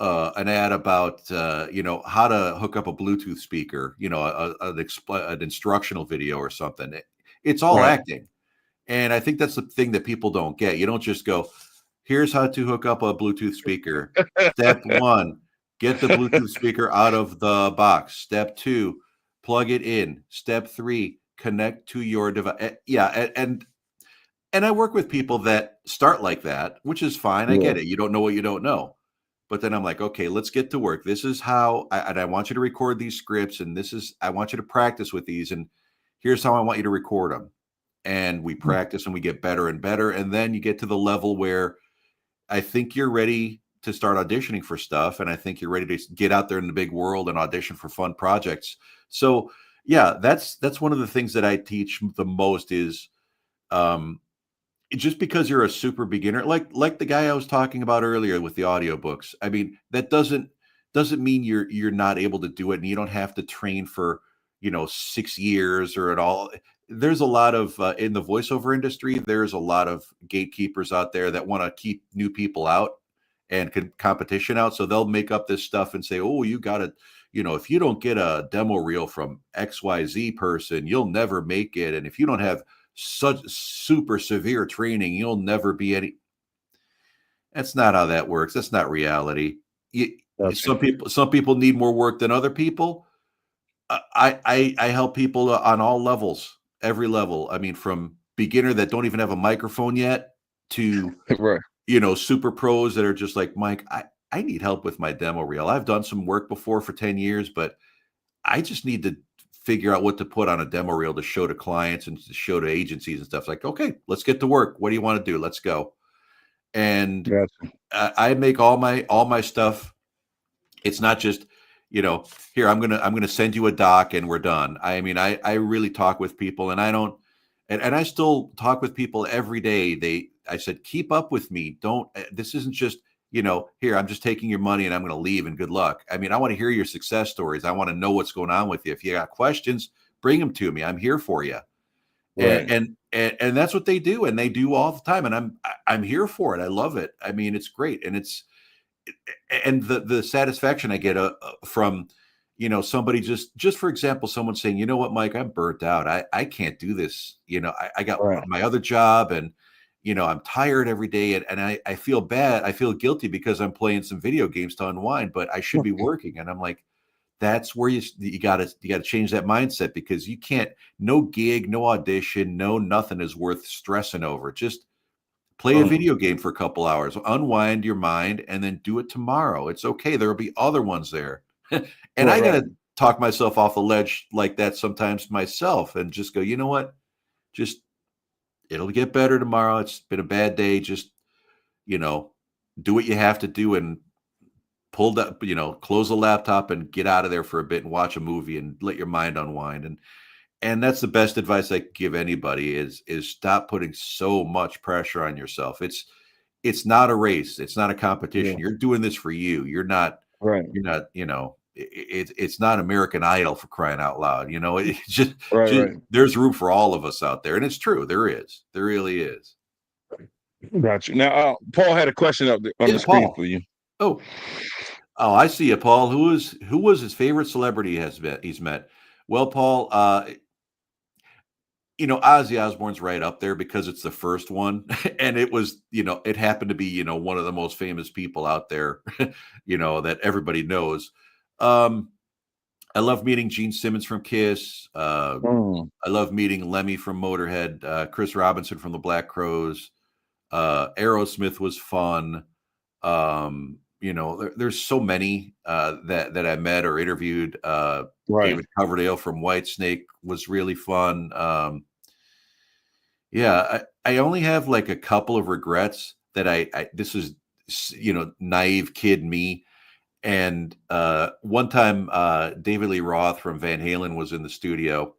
an ad about how to hook up a Bluetooth speaker, an instructional video or something. It's all Right. acting, and I think that's the thing that people don't get. You don't just go, "Here's how to hook up a Bluetooth speaker. Step one, get the Bluetooth speaker out of the box. Step two, plug it in. Step three, connect to your device." Yeah, and I work with people that start like that, which is fine. I Yeah. get it. You don't know what you don't know. But then I'm like, okay, let's get to work. This is how, and I want you to record these scripts, and I want you to practice with these, and here's how I want you to record them. And we practice and we get better and better. And then you get to the level where I think you're ready to start auditioning for stuff. And I think you're ready to get out there in the big world and audition for fun projects. So yeah, that's one of the things that I teach the most is, um, just because you're a super beginner, like the guy I was talking about earlier with the audiobooks, I mean, that doesn't mean you're not able to do it, and you don't have to train for, 6 years or at all. There's a lot of in the voiceover industry, there's a lot of gatekeepers out there that want to keep new people out and competition out. So they'll make up this stuff and say, oh, you got to, if you don't get a demo reel from XYZ person, you'll never make it. And if you don't have such super severe training, you'll never be any. That's not how that works. That's not reality. Gotcha. Some people need more work than other people. I help people on all levels, every level. I mean, from beginner that don't even have a microphone yet to, Right. super pros that are just like, Mike, I need help with my demo reel. I've done some work before for 10 years, but I just need to figure out what to put on a demo reel to show to clients and to show to agencies and stuff. Like, okay, let's get to work. What do you want to do? Let's go. And Gotcha. I make all my stuff. It's not just, here, I'm gonna send you a doc and we're done. I mean, I really talk with people, and I don't, and I still talk with people every day. I said, keep up with me. Don't, this isn't just, here, I'm just taking your money and I'm gonna leave and good luck. I mean, I want to hear your success stories. I want to know what's going on with you. If you got questions, bring them to me. I'm here for you. Right. And that's what they do, and they do all the time. And I'm here for it. I love it. I mean, it's great, and the satisfaction I get from somebody just for example, someone saying, you know what, Mike, I'm burnt out. I can't do this. I got Right. my other job, and I'm tired every day, and I feel bad. I feel guilty because I'm playing some video games to unwind, but I should be working. And I'm like, that's where you gotta change that mindset, because you can't, no gig, no audition, no nothing is worth stressing over. Just play a video game for a couple hours, unwind your mind, and then do it tomorrow. It's okay. There'll be other ones there. And I Right. got Right. to talk myself off the ledge like that sometimes myself, and just go, you know what? Just, it'll get better tomorrow. It's been a bad day. Just, you know, do what you have to do and pull that, close the laptop and get out of there for a bit and watch a movie and let your mind unwind. And that's the best advice I could give anybody is stop putting so much pressure on yourself. It's not a race. It's not a Yeah. competition. You're doing this for you. Right. You're not, it's not American Idol, for crying out loud. It's Right. just Right. there's room for all of us out there. And it's true. There is. There really is. Gotcha. Now, Paul had a question up on the Yeah, screen Paul. for you. Oh, I see you, Paul. Who was his favorite celebrity he's met? Well, Paul, Ozzy Osbourne's right up there because it's the first one. And it was, it happened to be, one of the most famous people out there, that everybody knows. Um, I love meeting Gene Simmons from Kiss. Mm. I love meeting Lemmy from Motorhead, Chris Robinson from the Black Crowes. Aerosmith was fun. There's so many that I met or interviewed. Right. David Coverdale from Whitesnake was really fun. Yeah, I only have like a couple of regrets that this is, naive kid me. And one time, David Lee Roth from Van Halen was in the studio,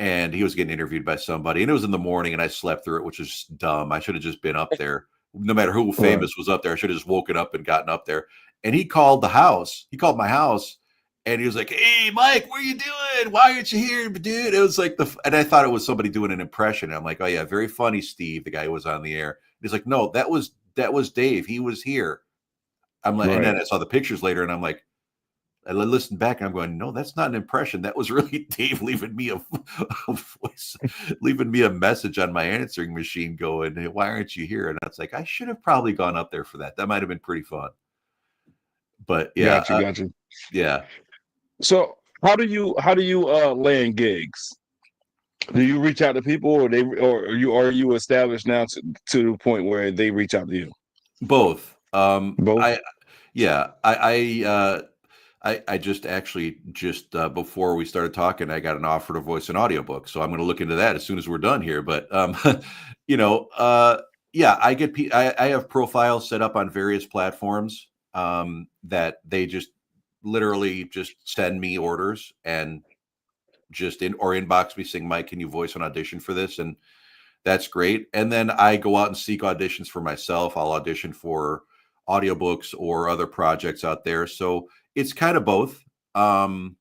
and he was getting interviewed by somebody, and it was in the morning, and I slept through it, which is dumb. I should have just been up there. No matter who Right. famous was up there, I should have just woken up and gotten up there. And he called the house. He called my house, and he was like, "Hey, Mike, what are you doing? Why aren't you here, dude?" It was like and I thought it was somebody doing an impression. And I'm like, "Oh yeah, very funny, Steve, the guy who was on the air." And he's like, "No, that was Dave. He was here." I'm like, and Right. then I saw the pictures later, and I'm like, I listened back, and I'm going, no, that's not an impression. That was really Dave leaving me a voice, leaving me a message on my answering machine going, "Hey, why aren't you here?" And it's like, I should have probably gone up there for that. That might have been pretty fun. But yeah, Gotcha. Gotcha. yeah, So how do you land gigs? Do you reach out to people, or are you established now to the point where they reach out to you? both. Both. Yeah, I just actually before we started talking, I got an offer to voice an audiobook. So I'm going to look into that as soon as we're done here. But you know, yeah, I have profiles set up on various platforms that they just literally just send me orders and just inbox me saying, "Mike, can you voice an audition for this?" And that's great. And then I go out and seek auditions for myself. I'll audition for audiobooks or other projects out there. So it's kind of both. Um,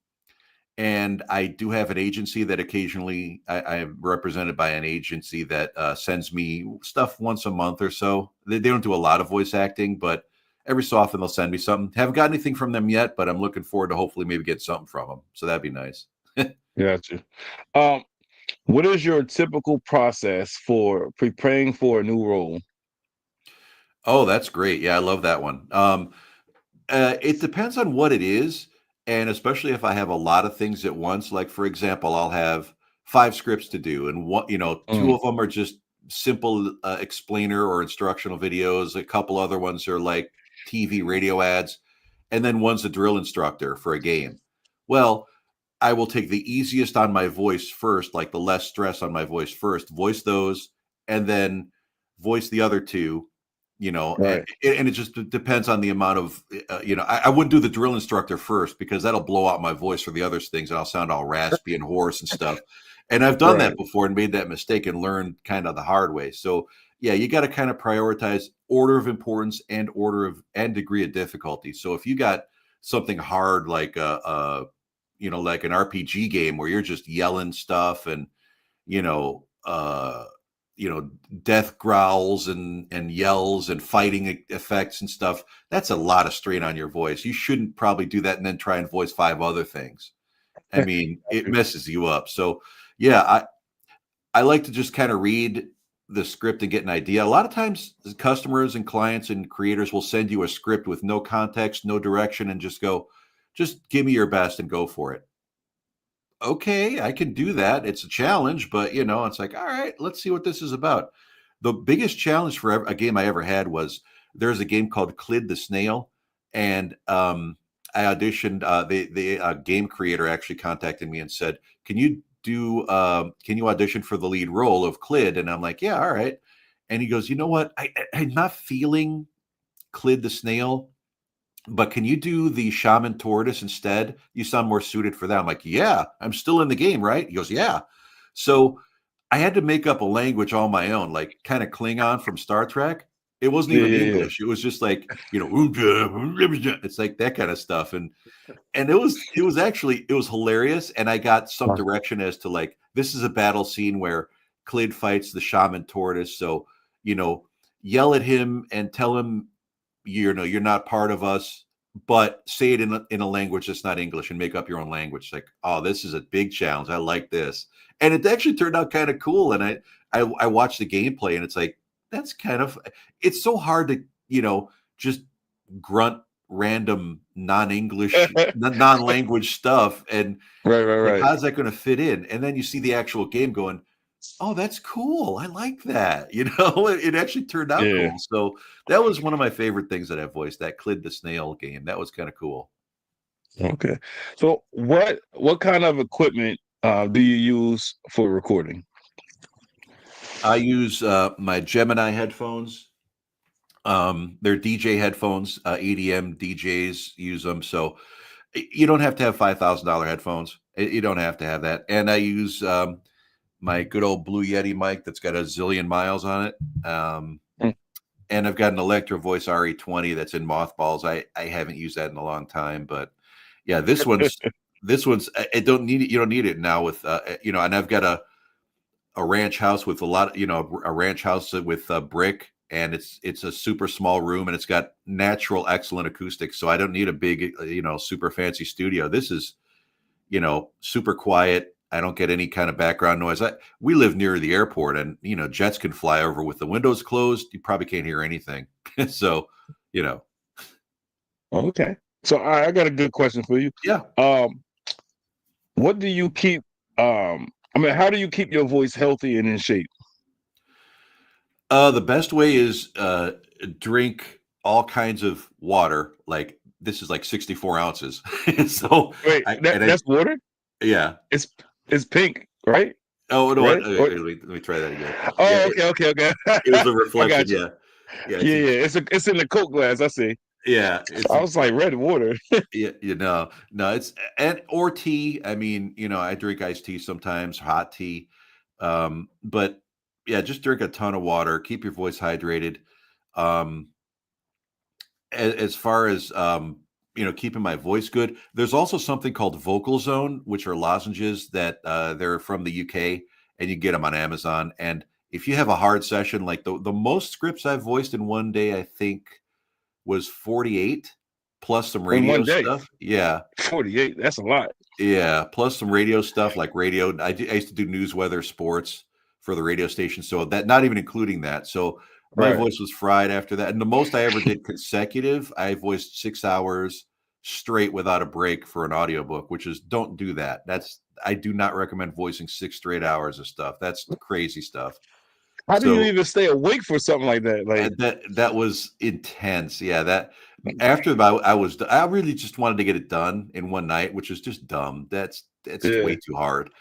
And I do have an agency that occasionally I am represented by an agency that sends me stuff once a month or so. They don't do a lot of voice acting, but every so often they'll send me something. Haven't got anything from them yet, but I'm looking forward to hopefully maybe get something from them. So that'd be nice. Gotcha. Um, what is your typical process for preparing for a new role? Oh, that's great. Yeah, I love that one. It depends on what it is, and especially if I have a lot of things at once. Like for example, I'll have 5 scripts to do, and two Mm, of them are just simple explainer or instructional videos. A couple other ones are like TV radio ads, and then one's a drill instructor for a game. Well, I will take the easiest on my voice first, like the less stress on my voice first, voice those, and then voice the other two, right. and it just depends on the amount of, I wouldn't do the drill instructor first because that'll blow out my voice for the other things and I'll sound all raspy and hoarse and stuff. And I've done that Right. before and made that mistake and learned kind of the hard way. So yeah, you got to kind of prioritize order of importance and order of and degree of difficulty. So if you got something hard like like an RPG game where you're just yelling stuff and you know, uh, death growls and yells and fighting effects and stuff. That's a lot of strain on your voice. You shouldn't probably do that and then try and voice 5 other things. I mean, it messes you up. So, yeah, I like to just kind of read the script and get an idea. A lot of times, the customers and clients and creators will send you a script with no context, no direction, and just go, just give me your best and go for it. Okay, I can do that. It's a challenge, but it's like, all right, let's see what this is about. The biggest challenge for a game I ever had was there's a game called Clid the Snail, and I auditioned. The game creator actually contacted me and said, Can you audition for the lead role of Clid?" And I'm like, "Yeah, all right." And he goes, "You know what? I'm not feeling Clid the Snail. But can you do the shaman tortoise instead? You sound more suited for that." I'm like, "Yeah, I'm still in the game, right?" He goes, "Yeah." So I had to make up a language all my own, like kind of Klingon from Star Trek. It wasn't Yeah, even yeah, yeah. English. It was just like, it's like that kind of stuff. And it was hilarious. And I got some Huh. direction as to like, this is a battle scene where Clid fights the shaman tortoise. So, you know, yell at him and tell him you're not part of us, but say it in a language that's not English and make up your own language. Like, oh, this is a big challenge. I like this. And it actually turned out kind of cool. And I watched the gameplay and it's like, that's kind of, it's so hard to, just grunt random non-English, non-language stuff. And Right, right, like, right. how's that going to fit in? And then you see the actual game going, oh, that's cool. I like that. It actually turned out Yeah. cool. So that was one of my favorite things that I voiced, that Clid the Snail game. That was kind of cool. Okay. So what kind of equipment do you use for recording? I use my Gemini headphones. They're DJ headphones. EDM DJs use them. So you don't have to have $5,000 headphones. You don't have to have that. And I use my good old Blue Yeti mic that's got a zillion miles on it. Mm. And I've got an Electro Voice RE20 that's in mothballs. I haven't used that in a long time, but yeah, this one's it don't need it. You don't need it now with and I've got a ranch house with a lot of a ranch house with brick, and it's a super small room, and it's got natural excellent acoustics. So I don't need a big super fancy studio. This is super quiet. I don't get any kind of background noise. We live near the airport, and jets can fly over with the windows closed. You probably can't hear anything. So, you know, Okay. So I got a good question for you. yeah. Um, what do you keep I mean, how do you keep your voice healthy and in shape? The best way is drink all kinds of water. Like this is like 64 ounces. So Wait, I that and I that's water? yeah. It's it's pink, right? Oh no, what? Red? Or Let me try that again. Yeah, oh, okay, okay, okay. it was a I reflection. got you. Yeah, yeah. Yeah, yeah. It's in the Coke glass. I see. Yeah. It's I was like red water. yeah, no, it's and or tea. I mean, I drink iced tea sometimes, hot tea. But yeah, just drink a ton of water, keep your voice hydrated. Um, as far as keeping my voice good. There's also something called Vocal Zone, which are lozenges that they're from the UK, and you get them on Amazon. And if you have a hard session, like the most scripts I've voiced in one day, I think was 48 plus some In radio one day? stuff. Yeah. 48. That's a lot. Yeah, plus some radio stuff like radio. I used to do news, weather, sports for the radio station, so that not even including that. So my Right. voice was fried after that. And the most I ever did consecutive, I voiced 6 hours straight without a break for an audiobook, which is don't do that. I do not recommend voicing 6 straight hours of stuff. That's crazy stuff. How do you So even stay awake for something like that? Like, that was intense. Yeah, that after about I really just wanted to get it done in one night, which is just dumb. That's yeah. way too hard.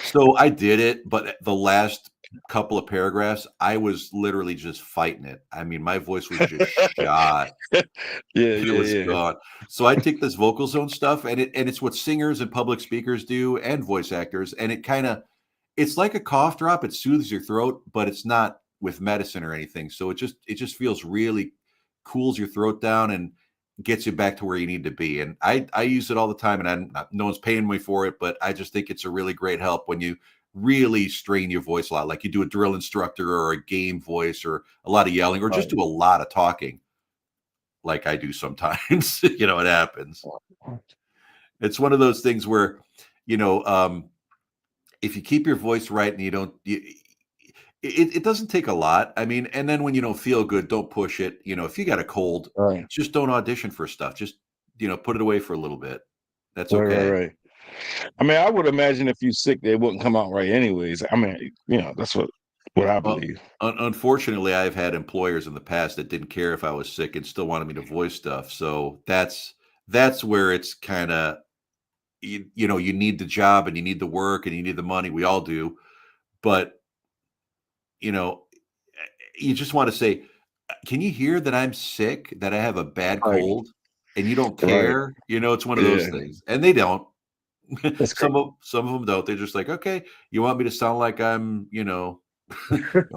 So I did it, but the last couple of paragraphs, I was literally just fighting it. I mean, my voice was just shot. Yeah, It yeah, was yeah. gone. So I take this vocal zone stuff, and it's what singers and public speakers do and voice actors, and it's like a cough drop. It soothes your throat, but it's not with medicine or anything. So it just feels really cools your throat down and gets you back to where you need to be. And I use it all the time, and no one's paying me for it, but I just think it's a really great help when you really strain your voice a lot, like you do a drill instructor or a game voice or a lot of yelling or just Right. do a lot of talking, like I do sometimes. It happens. It's one of those things where, you know, um, if you keep your voice right and you don't, it doesn't take a lot. I mean, and then when you don't feel good, don't push it. If you got a cold, Right. just don't audition for stuff. Just, put it away for a little bit. That's Right. Right. okay. Right. I mean, I would imagine if you sick, they wouldn't come out right anyways. I mean, that's what I Well, believe. unfortunately, I've had employers in the past that didn't care if I was sick and still wanted me to voice stuff. So that's where it's kind of, you need the job and you need the work and you need the money. We all do. But, you know, you just want to say, can you hear that I'm sick, that I have a bad Right. cold, and you don't Right. care? It's one of those Yeah. things, and they don't. That's some crazy. of some of them don't. They're just like, okay, you want me to sound like you want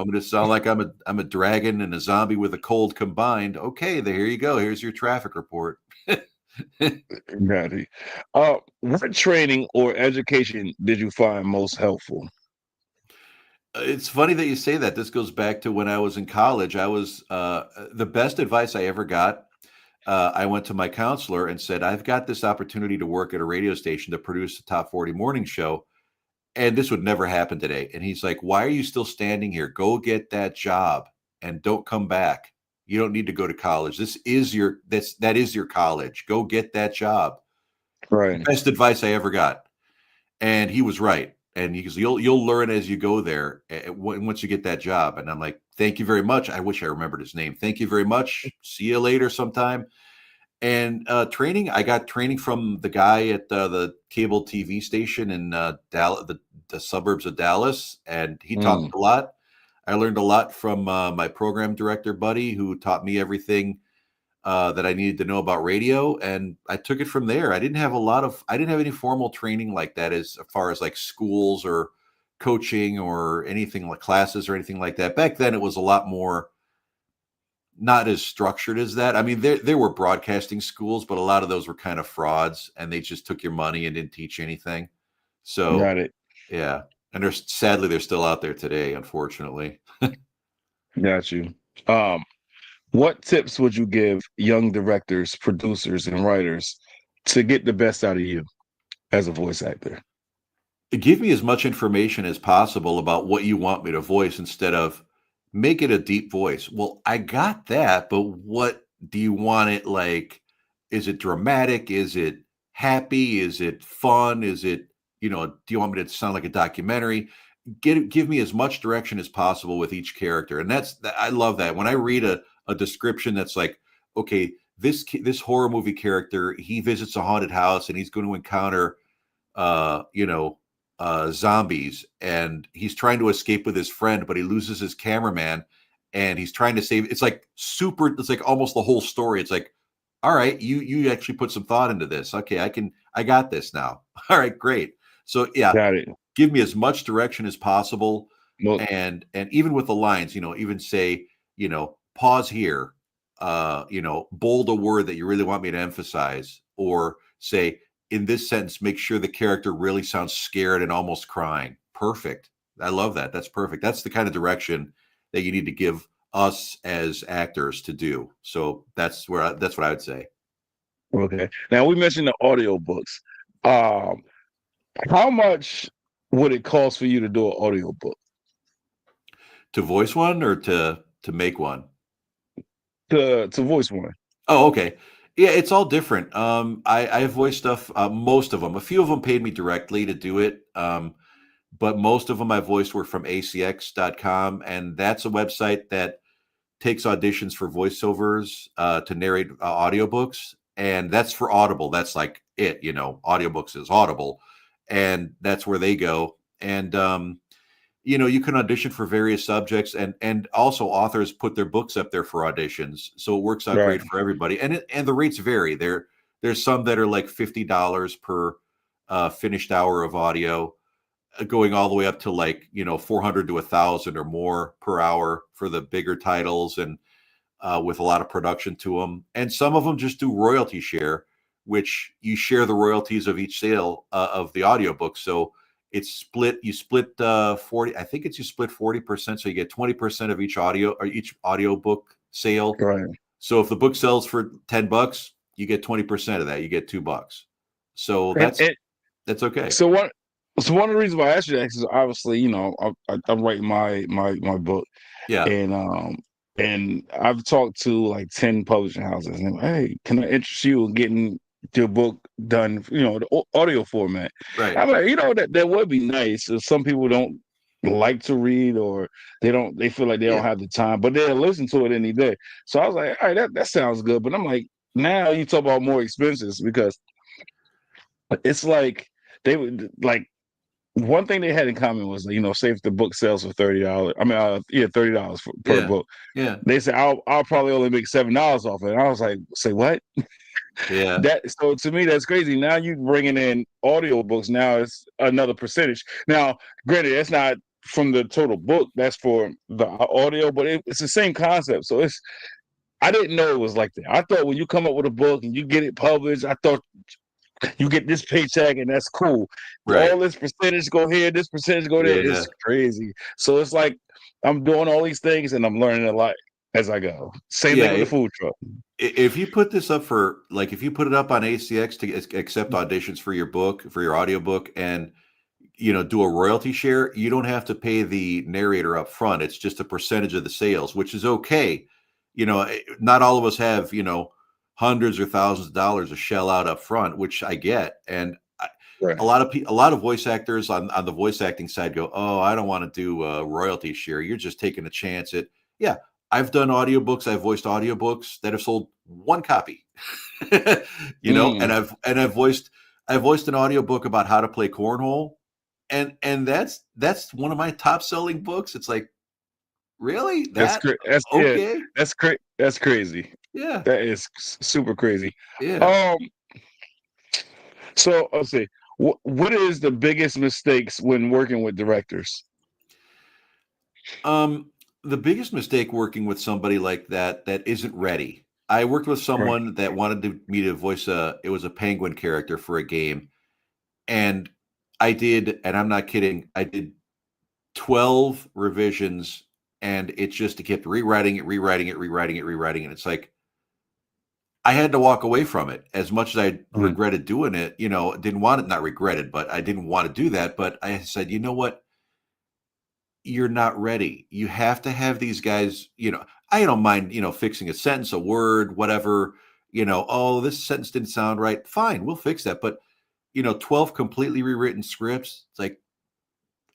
me to sound like I'm a dragon and a zombie with a cold combined. Okay, here you go. Here's your traffic report. Got it. What training or education did you find most helpful? It's funny that you say that. This goes back to when I was in college. I was the best advice I ever got. I went to my counselor and said, I've got this opportunity to work at a radio station to produce the Top 40 morning show, and this would never happen today. And he's like, why are you still standing here? Go get that job and don't come back. You don't need to go to college. That is your college. Go get that job. Right. Best advice I ever got. And he was right. And he goes, you'll learn as you go there once you get that job. And I'm like, thank you very much. I wish I remembered his name. Thank you very much. See you later sometime. And training, I got training from the guy at the cable TV station in Dallas, the suburbs of Dallas, and he taught me Mm, a lot. I learned a lot from my program director buddy, who taught me everything that I needed to know about radio, and I took it from there. I didn't have any formal training like that as far as like schools or coaching or anything like classes or anything like that. Back then, it was a lot more not as structured as that. I mean, there were broadcasting schools, but a lot of those were kind of frauds, and they just took your money and didn't teach you anything. So, got it. yeah, and they're still out there today, unfortunately. Got you. Um, what tips would you give young directors, producers, and writers to get the best out of you as a voice actor? Give me as much information as possible about what you want me to voice instead of make it a deep voice. Well, I got that, but what do you want it like? Is it dramatic? Is it happy? Is it fun? Do you want me to sound like a documentary? Give me as much direction as possible with each character. And I love that. When I read a description that's like, okay, this horror movie character, he visits a haunted house and he's going to encounter uh, you know, zombies, and he's trying to escape with his friend, but he loses his cameraman, and he's trying to save. It's like super. It's like almost the whole story. It's like, all right, you actually put some thought into this. Okay, I got this now. All right, great. So yeah, Got it. give me as much direction as possible, Well, and even with the lines, even say, pause here, bold a word that you really want me to emphasize, or say, in this sentence, make sure the character really sounds scared and almost crying. Perfect. I love that. That's perfect. That's the kind of direction that you need to give us as actors to do. So that's that's what I would say. Okay. Now we mentioned the audiobooks. Um, how much would it cost for you to do an audiobook? To voice one or to make one? To voice one. Oh, okay. Yeah, it's all different. I voice stuff, most of them. A few of them paid me directly to do it. But most of them I voiced were from acx.com. And that's a website that takes auditions for voiceovers to narrate audiobooks. And that's for Audible. That's like it, audiobooks is Audible. And that's where they go. And you can audition for various subjects, and also authors put their books up there for auditions, so it works out Right. great for everybody. And the rates vary. There's some that are like $50 per finished hour of audio, going all the way up to like 400 to 1,000 or more per hour for the bigger titles, and with a lot of production to them. And some of them just do royalty share, which you share the royalties of each sale of the audiobook. So it's split. You split 40. I think it's you split 40%. So you get 20% of each audiobook sale. Right. So if the book sells for $10, you get 20% of that. You get $2. So that's okay. So one of the reasons why I asked you that is obviously, I'm writing my book. Yeah. And I've talked to like 10 publishing houses, and hey, can I interest you in getting your book done, the audio format? Right. I'm like, that would be nice. Some people don't like to read, or they feel like they don't have the time, but they'll listen to it any day. So I was like, all right, that sounds good. But I'm like, now you talk about more expenses, because it's like they would like, one thing they had in common was, say if the book sells for $30, I mean, $30 per Yeah. book. Yeah. They said I'll probably only make $7 off it. And I was like, say what? Yeah. So to me, that's crazy. Now you bringing in audiobooks. Now it's another percentage. Now, granted, that's not from the total book. That's for the audio, but it's the same concept. So I didn't know it was like that. I thought when you come up with a book and you get it published, I thought you get this paycheck and that's cool. Right. All this percentage go here, this percentage go there. Yeah. It's crazy. So it's like I'm doing all these things and I'm learning a lot as I go. Same thing with the food truck. If you put this up if you put it up on ACX to accept auditions for your book, for your audiobook, and do a royalty share, you don't have to pay the narrator up front. It's just a percentage of the sales, which is okay. Not all of us have, hundreds or thousands of dollars to shell out up front, which I get. And Right. a lot of voice actors on the voice acting side go, oh, I don't want to do a royalty share. You're just taking a chance at, yeah, I've done audiobooks. I've voiced audiobooks that have sold one copy, and I've voiced an audiobook about how to play cornhole. And that's one of my top selling books. It's like, really? Okay. That's crazy. Yeah. That is super crazy. Yeah. So let's see. What is the biggest mistakes when working with directors? The biggest mistake working with somebody like that isn't ready. I worked with someone that wanted me to voice it was a penguin character for a game. And and I'm not kidding, I did 12 revisions, and it kept rewriting it. And it's like, I had to walk away from it. As much as I regretted doing it, didn't want it, not regretted, but I didn't want to do that. But I said, you know what? You're not ready. You have to have these guys, I don't mind, fixing a sentence, a word, whatever, oh, this sentence didn't sound right. Fine, we'll fix that. But 12 completely rewritten scripts. It's like,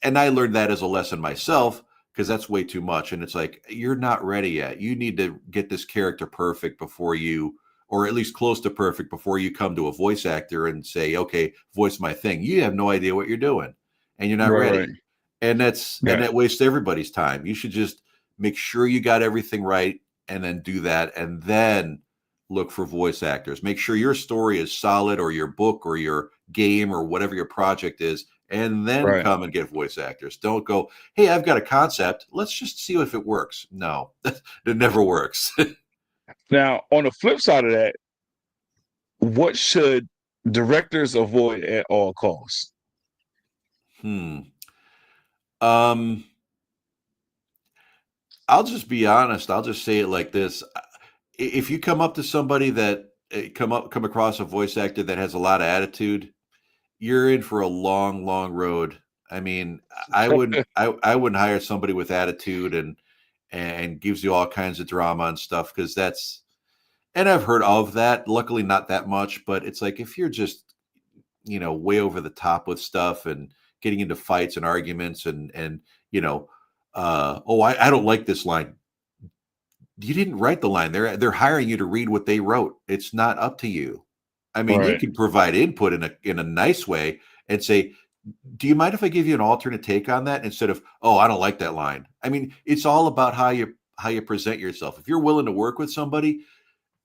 and I learned that as a lesson myself, because that's way too much. And it's like, you're not ready yet. You need to get this character perfect before or at least close to perfect before you come to a voice actor and say, okay, voice my thing. You have no idea what you're doing, and you're not ready. Right. And that wastes everybody's time. You should just make sure you got everything right, and then do that, and then look for voice actors. Make sure your story is solid, or your book or your game or whatever your project is, and then come and get voice actors. Don't go, hey, I've got a concept. Let's just see if it works. No, it never works. Now, on the flip side of that, what should directors avoid at all costs? Hmm. Um, I'll just be honest. I'll just say it like this: if you come up to somebody that come across a voice actor that has a lot of attitude, you're in for a long, long road. I mean, I wouldn't hire somebody with attitude and gives you all kinds of drama and stuff because that's and I've heard of that. Luckily, not that much, but it's like if you're just way over the top with stuff and getting into fights and arguments and you know, oh, I don't like this line. You didn't write the line. They're hiring you to read what they wrote. It's not up to you. I mean, you Right, can provide input in a nice way and say, "Do you mind if I give you an alternate take on that?" Instead of, "Oh, I don't like that line." I mean, it's all about how you present yourself. If you're willing to work with somebody,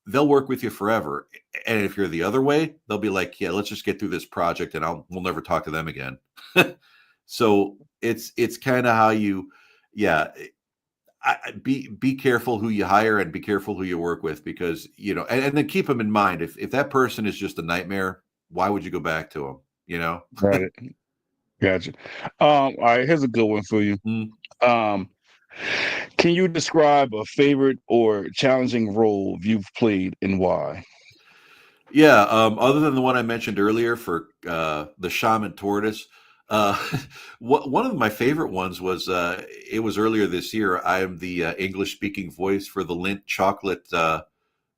they'll work with you forever. And if you're the other way, they'll be like, "Yeah, let's just get through this project, and we'll never talk to them again." So it's kind of how you, yeah. Be careful who you hire and be careful who you work with because and then keep them in mind if that person is just a nightmare, why would you go back to them? You know. right. Gotcha. All right, here's a good one for you. Mm. Um, can you describe a favorite or challenging role you've played and why? Yeah, other than the one I mentioned earlier for the shaman tortoise, uh, one of my favorite ones was it was earlier this year. I am the English speaking voice for the Lindt Chocolate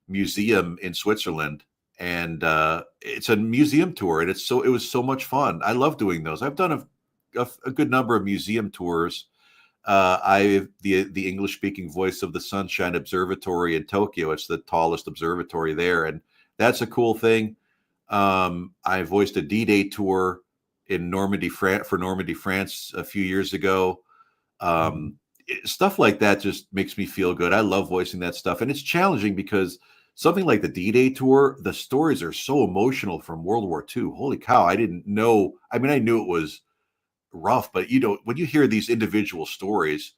Museum in Switzerland, and it's a museum tour, and it was so much fun. I love doing those. I've done a good number of museum tours. I the English speaking voice of the Sunshine Observatory in Tokyo. It's the tallest observatory there, and that's a cool thing. I voiced a D-Day tour in Normandy, France a few years ago. Stuff like that just makes me feel good. I love voicing that stuff, and it's challenging because something like the D-Day tour, the stories are so emotional from World War II. Holy cow! I didn't know. I mean, I knew it was rough, but when you hear these individual stories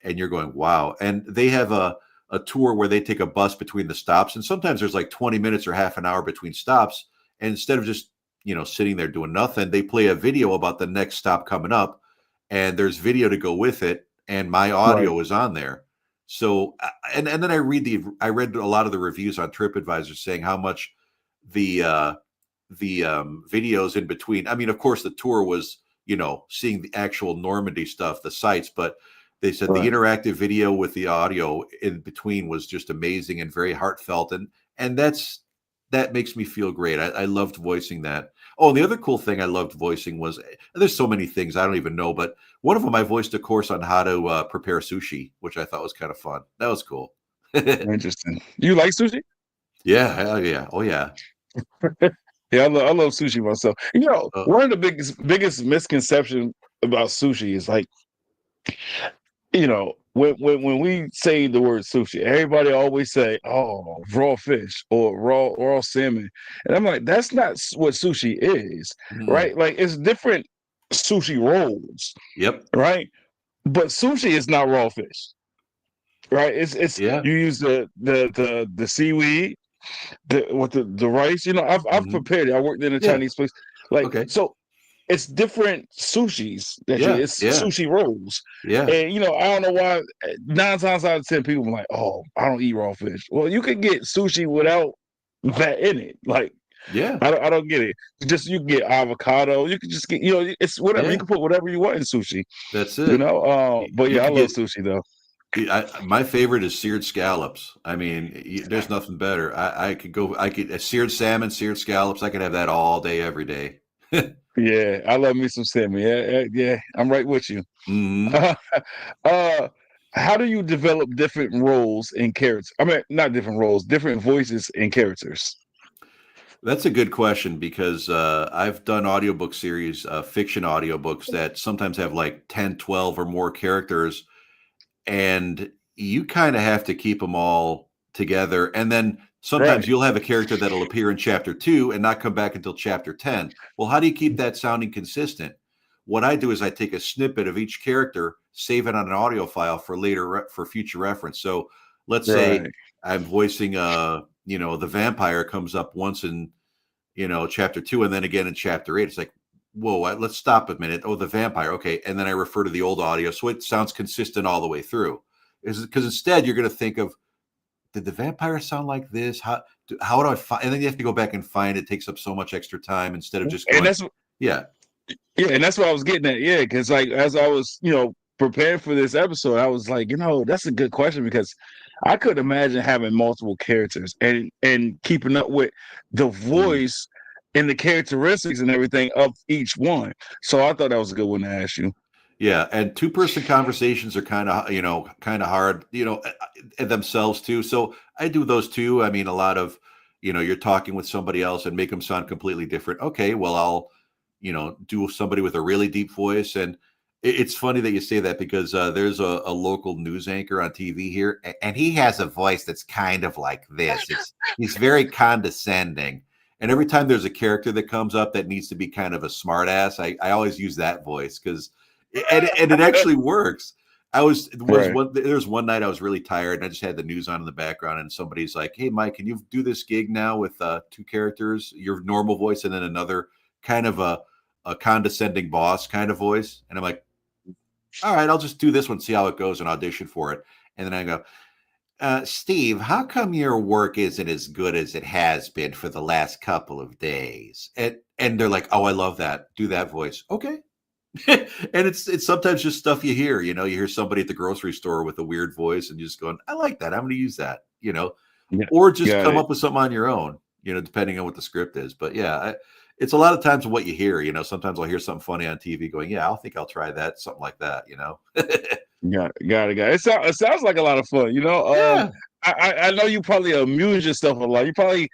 and you're going, wow. And they have a tour where they take a bus between the stops. And sometimes there's like 20 minutes or half an hour between stops. And instead of just, sitting there doing nothing, they play a video about the next stop coming up. And there's video to go with it. And my Right, audio is on there. So, and then I read a lot of the reviews on TripAdvisor saying how much the, videos in between. I mean, of course, the tour was seeing the actual Normandy stuff, the sites, but they said the right. interactive video with the audio in between was just amazing and very heartfelt, and that makes me feel great. I loved voicing that. Oh, and the other cool thing I loved voicing was there's so many things I don't even know, but one of them I voiced a course on how to prepare sushi, which I thought was kind of fun. That was cool. Interesting. You like sushi? Yeah, hell yeah, oh yeah. Yeah, I love sushi myself. Uh, One of the biggest misconceptions about sushi is like, when we say the word sushi, everybody always say, "Oh, raw fish or raw salmon," and I'm like, that's not what sushi is, mm, right? Like it's different sushi rolls, yep, right? But sushi is not raw fish, right? It's yeah, you use the seaweed, the rice. I've hmm, prepared it. I worked in a yeah, Chinese place, like okay, so. It's different sushis yeah, it's yeah, sushi rolls. yeah, And I don't know why 9 times out of 10 people are like, oh, I don't eat raw fish. Well, you can get sushi without that in it. Like, yeah, I don't get it. You can get avocado. You can just get, it's whatever. You yeah. can put whatever you want in sushi, That's it. But You yeah, I could love get sushi though. my favorite is seared scallops. I mean, there's nothing better. I could seared salmon, seared scallops. I could have that all day, every day. Yeah, I love me some salmon. Yeah, yeah, yeah, I'm right with you. Hmm. Uh, uh, how do you develop different roles in characters? I mean, not different roles, different voices and characters. That's a good question because I've done audiobook series, fiction audiobooks that sometimes have like 10, 12, or more characters, and you kind of have to keep them all together. And then sometimes Right, you'll have a character that'll appear in chapter 2 and not come back until chapter 10. Well, how do you keep that sounding consistent? What I do is I take a snippet of each character, save it on an audio file for for future reference. So let's say right, I'm voicing the vampire comes up once in chapter 2, and then again in chapter 8. It's like, whoa, let's stop a minute. Oh, the vampire. Okay. And then I refer to the old audio. So it sounds consistent all the way through. Is because instead you're going to think of, did the vampire sound like this? How do I find? And then you have to go back and find it. It takes up so much extra time instead of just And going, that's yeah. Yeah, and that's what I was getting at. Yeah, because like as I was, preparing for this episode, I was like, that's a good question because I could imagine having multiple characters and keeping up with the Mm. voice and the characteristics and everything of each one. So I thought that was a good one to ask you. Yeah, and two-person conversations are kind of hard, themselves too. So I do those too. I mean, a lot of, you're talking with somebody else and make them sound completely different. Okay, well, I'll, do somebody with a really deep voice. And it's funny that you say that because there's a local news anchor on TV here, and he has a voice that's kind of like this. He's very condescending. And every time there's a character that comes up that needs to be kind of a smart ass, I always use that voice because and it actually works. Right. There was one night I was really tired and I just had the news on in the background and somebody's like, "Hey Mike, can you do this gig now with two characters, your normal voice and then another kind of a condescending boss kind of voice?" And I'm like, "All right, I'll just do this one, see how it goes and audition for it." And then I go, Steve, how come your work isn't as good as it has been for the last couple of days? And they're like, "Oh, I love that. Do that voice." Okay. And it's sometimes just stuff you hear, you hear somebody at the grocery store with a weird voice and you're just going, I like that. I'm going to use that, Yeah, or just got come it. up with something on your own, depending on what the script is. But yeah, it's a lot of times what you hear, sometimes I'll hear something funny on TV going, yeah, I'll think I'll try that. Something like that. Got it. It sounds like a lot of fun. Yeah. I know you probably amuse yourself a lot. You probably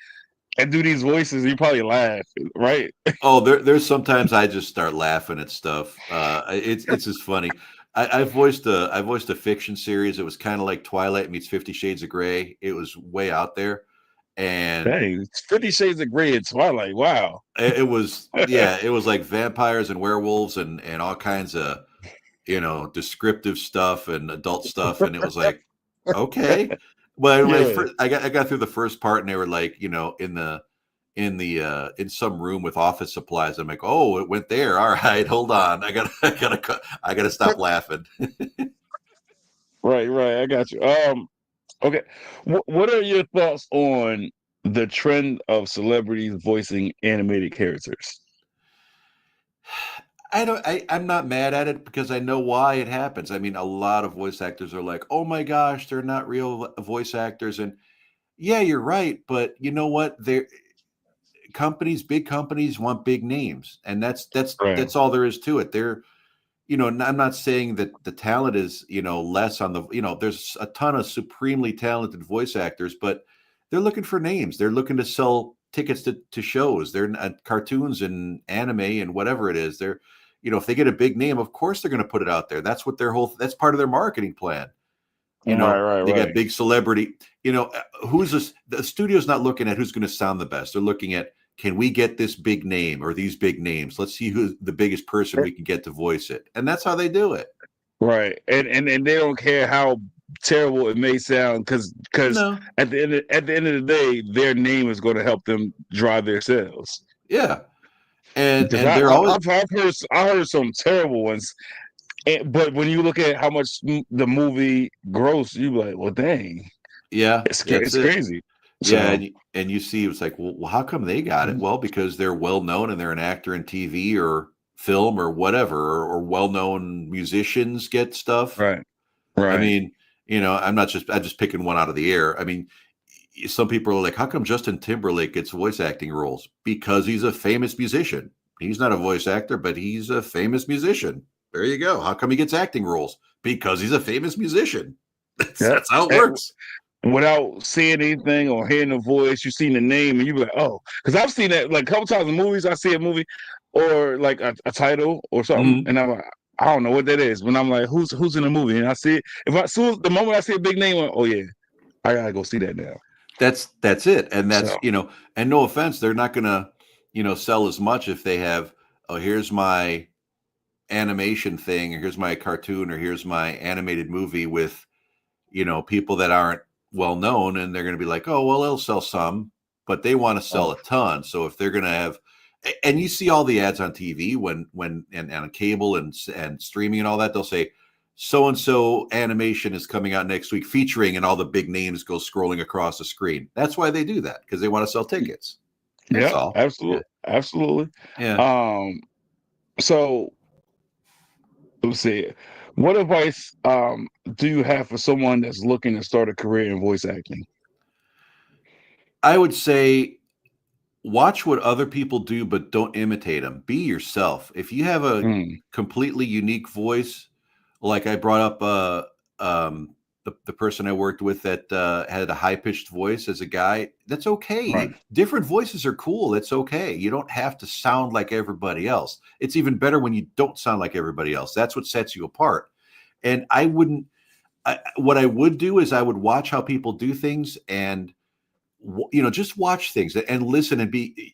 and do these voices. You probably laugh, right? Oh, there's sometimes I just start laughing at stuff. It's just funny. I voiced a fiction series. It was kind of like Twilight meets 50 Shades of Grey. It was way out there, and Dang, it's 50 Shades of Grey and Twilight. Wow. it was, yeah, it was like vampires and werewolves and all kinds of descriptive stuff and adult stuff, and it was like, okay. But when Yeah. I got through the first part, and they were like, in some room with office supplies. I'm like, oh, it went there. All right, hold on. I gotta stop laughing. Right. I got you. Okay. What are your thoughts on the trend of celebrities voicing animated characters? I'm not mad at it because I know why it happens. I mean, a lot of voice actors are like, oh my gosh, they're not real voice actors. And yeah, you're right. But you know what? Big companies want big names. And that's that's Right. that's all there is to it. I'm not saying that the talent is, less on the, there's a ton of supremely talented voice actors, but they're looking for names. They're looking to sell tickets to shows. They're cartoons and anime and whatever it is. If they get a big name, of course they're going to put it out there. That's what that's part of their marketing plan. They got Right. big celebrity, the studio's not looking at who's going to sound the best. They're looking at, can we get this big name or these big names? Let's see who the biggest person we can get to voice it. And that's how they do it. Right. And they don't care how terrible it may sound because No. at the end of the day, their name is going to help them drive their sales. Yeah. And Because and they're always, I heard some terrible ones. But when you look at how much the movie grossed, you be like, well, dang, yeah, that's it's it. crazy. Yeah, So and you see it's like, well, how come they got it? Well, because they're well known and they're an actor in TV or film or whatever, or well-known musicians get stuff. right, I right, mean, I'm just picking one out of the air. I mean, some people are like, how come Justin Timberlake gets voice acting roles? Because he's a famous musician. He's not a voice actor, but he's a famous musician. There you go. How come he gets acting roles? Because he's a famous musician. That's, yeah. that's how it works. Without seeing anything or hearing the voice, you seen the name and you be like, oh, because I've seen that like a couple times in movies. I see a movie or like a title or something, Mhm. and I'm like, I don't know what that is. When I'm like, who's in the movie, and I see it, the moment I see a big name, oh yeah, I gotta go see that now. That's it. And So and no offense, they're not gonna, sell as much if they have, oh, here's my animation thing, or here's my cartoon, or here's my animated movie with, people that aren't well known, and they're gonna be like, oh, well, it'll sell some. but they want to sell a ton. So if they're going to have, and you see all the ads on TV and on cable and streaming and all that, they'll say so and so animation is coming out next week featuring, and all the big names go scrolling across the screen. That's why they do that, because they want to sell tickets. That's all. Absolutely, absolutely. Yeah. So let's see. What advice do you have for someone that's looking to start a career in voice acting? I would say watch what other people do, but don't imitate them. Be yourself. If you have a completely unique voice, like I brought up the person I worked with that had a high-pitched voice as a guy, that's okay. Right. Different voices are cool. That's okay. You don't have to sound like everybody else. It's even better when you don't sound like everybody else. That's what sets you apart. And what I would do is I would watch how people do things, and just watch things and listen, and be,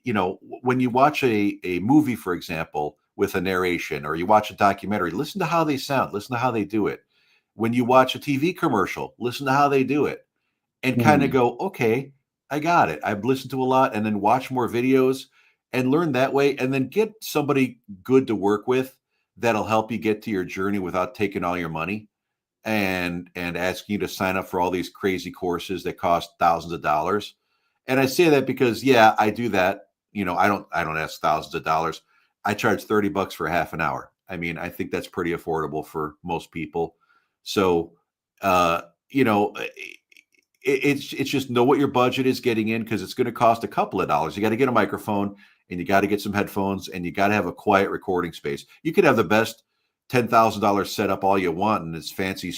when you watch a movie, for example, with a narration, or you watch a documentary, listen to how they sound, listen to how they do it. When you watch a TV commercial, listen to how they do it, and kind of go, okay, I got it. I've listened to a lot, and then watch more videos and learn that way, and then get somebody good to work with that'll help you get to your journey without taking all your money and asking you to sign up for all these crazy courses that cost thousands of dollars. And I say that because, yeah, I do that. I don't ask thousands of dollars. I charge $30 for half an hour. I mean, I think that's pretty affordable for most people. So, it's just know what your budget is getting in, because it's going to cost a couple of dollars. You got to get a microphone, and you got to get some headphones, and you got to have a quiet recording space. You could have the best $10,000 setup all you want, and it's fancy,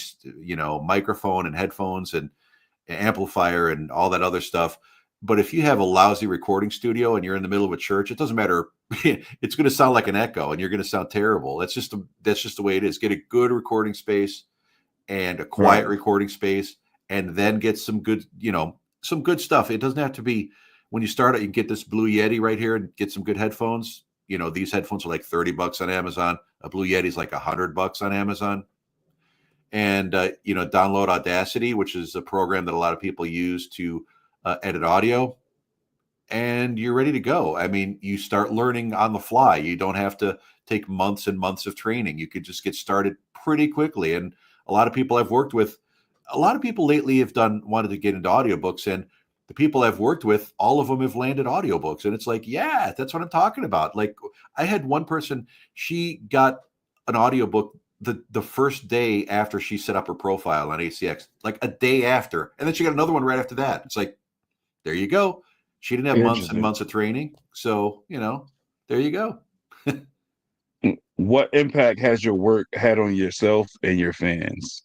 microphone and headphones and amplifier and all that other stuff. But if you have a lousy recording studio and you're in the middle of a church, it doesn't matter. It's going to sound like an echo, and you're going to sound terrible. That's just the way it is. Get a good recording space and a quiet recording space, and then get some good stuff. It doesn't have to be, when you start out, you can get this Blue Yeti right here and get some good headphones. These headphones are like $30 on Amazon. A Blue Yeti is like $100 on Amazon. And, download Audacity, which is a program that a lot of people use to edit audio, and you're ready to go. I mean, you start learning on the fly. You don't have to take months and months of training. You could just get started pretty quickly. And a lot of people lately have wanted to get into audiobooks, and the people I've worked with, all of them have landed audiobooks. And it's like, yeah, that's what I'm talking about. Like, I had one person, she got an audiobook the first day after she set up her profile on ACX, like a day after. And then she got another one right after that. It's like, there you go. She didn't have months and months of training. So, there you go. What impact has your work had on yourself and your fans?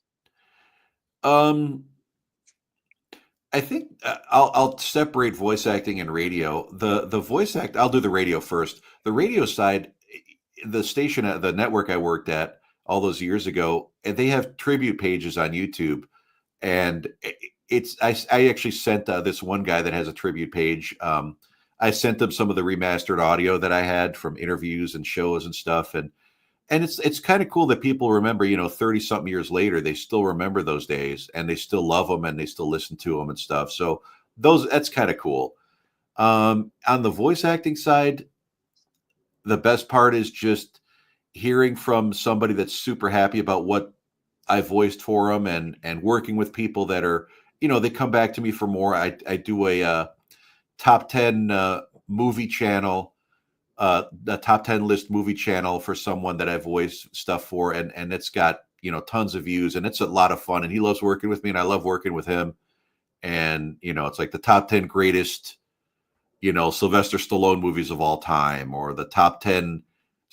I think I'll separate voice acting and radio. The voice act, I'll do the radio first. The radio side, the station, the network I worked at all those years ago, and they have tribute pages on YouTube. And I actually sent this one guy that has a tribute page. I sent them some of the remastered audio that I had from interviews and shows and stuff. And it's kind of cool that people remember, 30 something years later, they still remember those days, and they still love them, and they still listen to them and stuff. So that's kind of cool. On the voice acting side, the best part is just hearing from somebody that's super happy about what I voiced for them, and working with people that are, they come back to me for more. I do a top 10 movie channel, the top 10 list movie channel for someone that I voice stuff for. And it's got, tons of views, and it's a lot of fun, and he loves working with me, and I love working with him. And, it's like the top 10 greatest, Sylvester Stallone movies of all time, or the top 10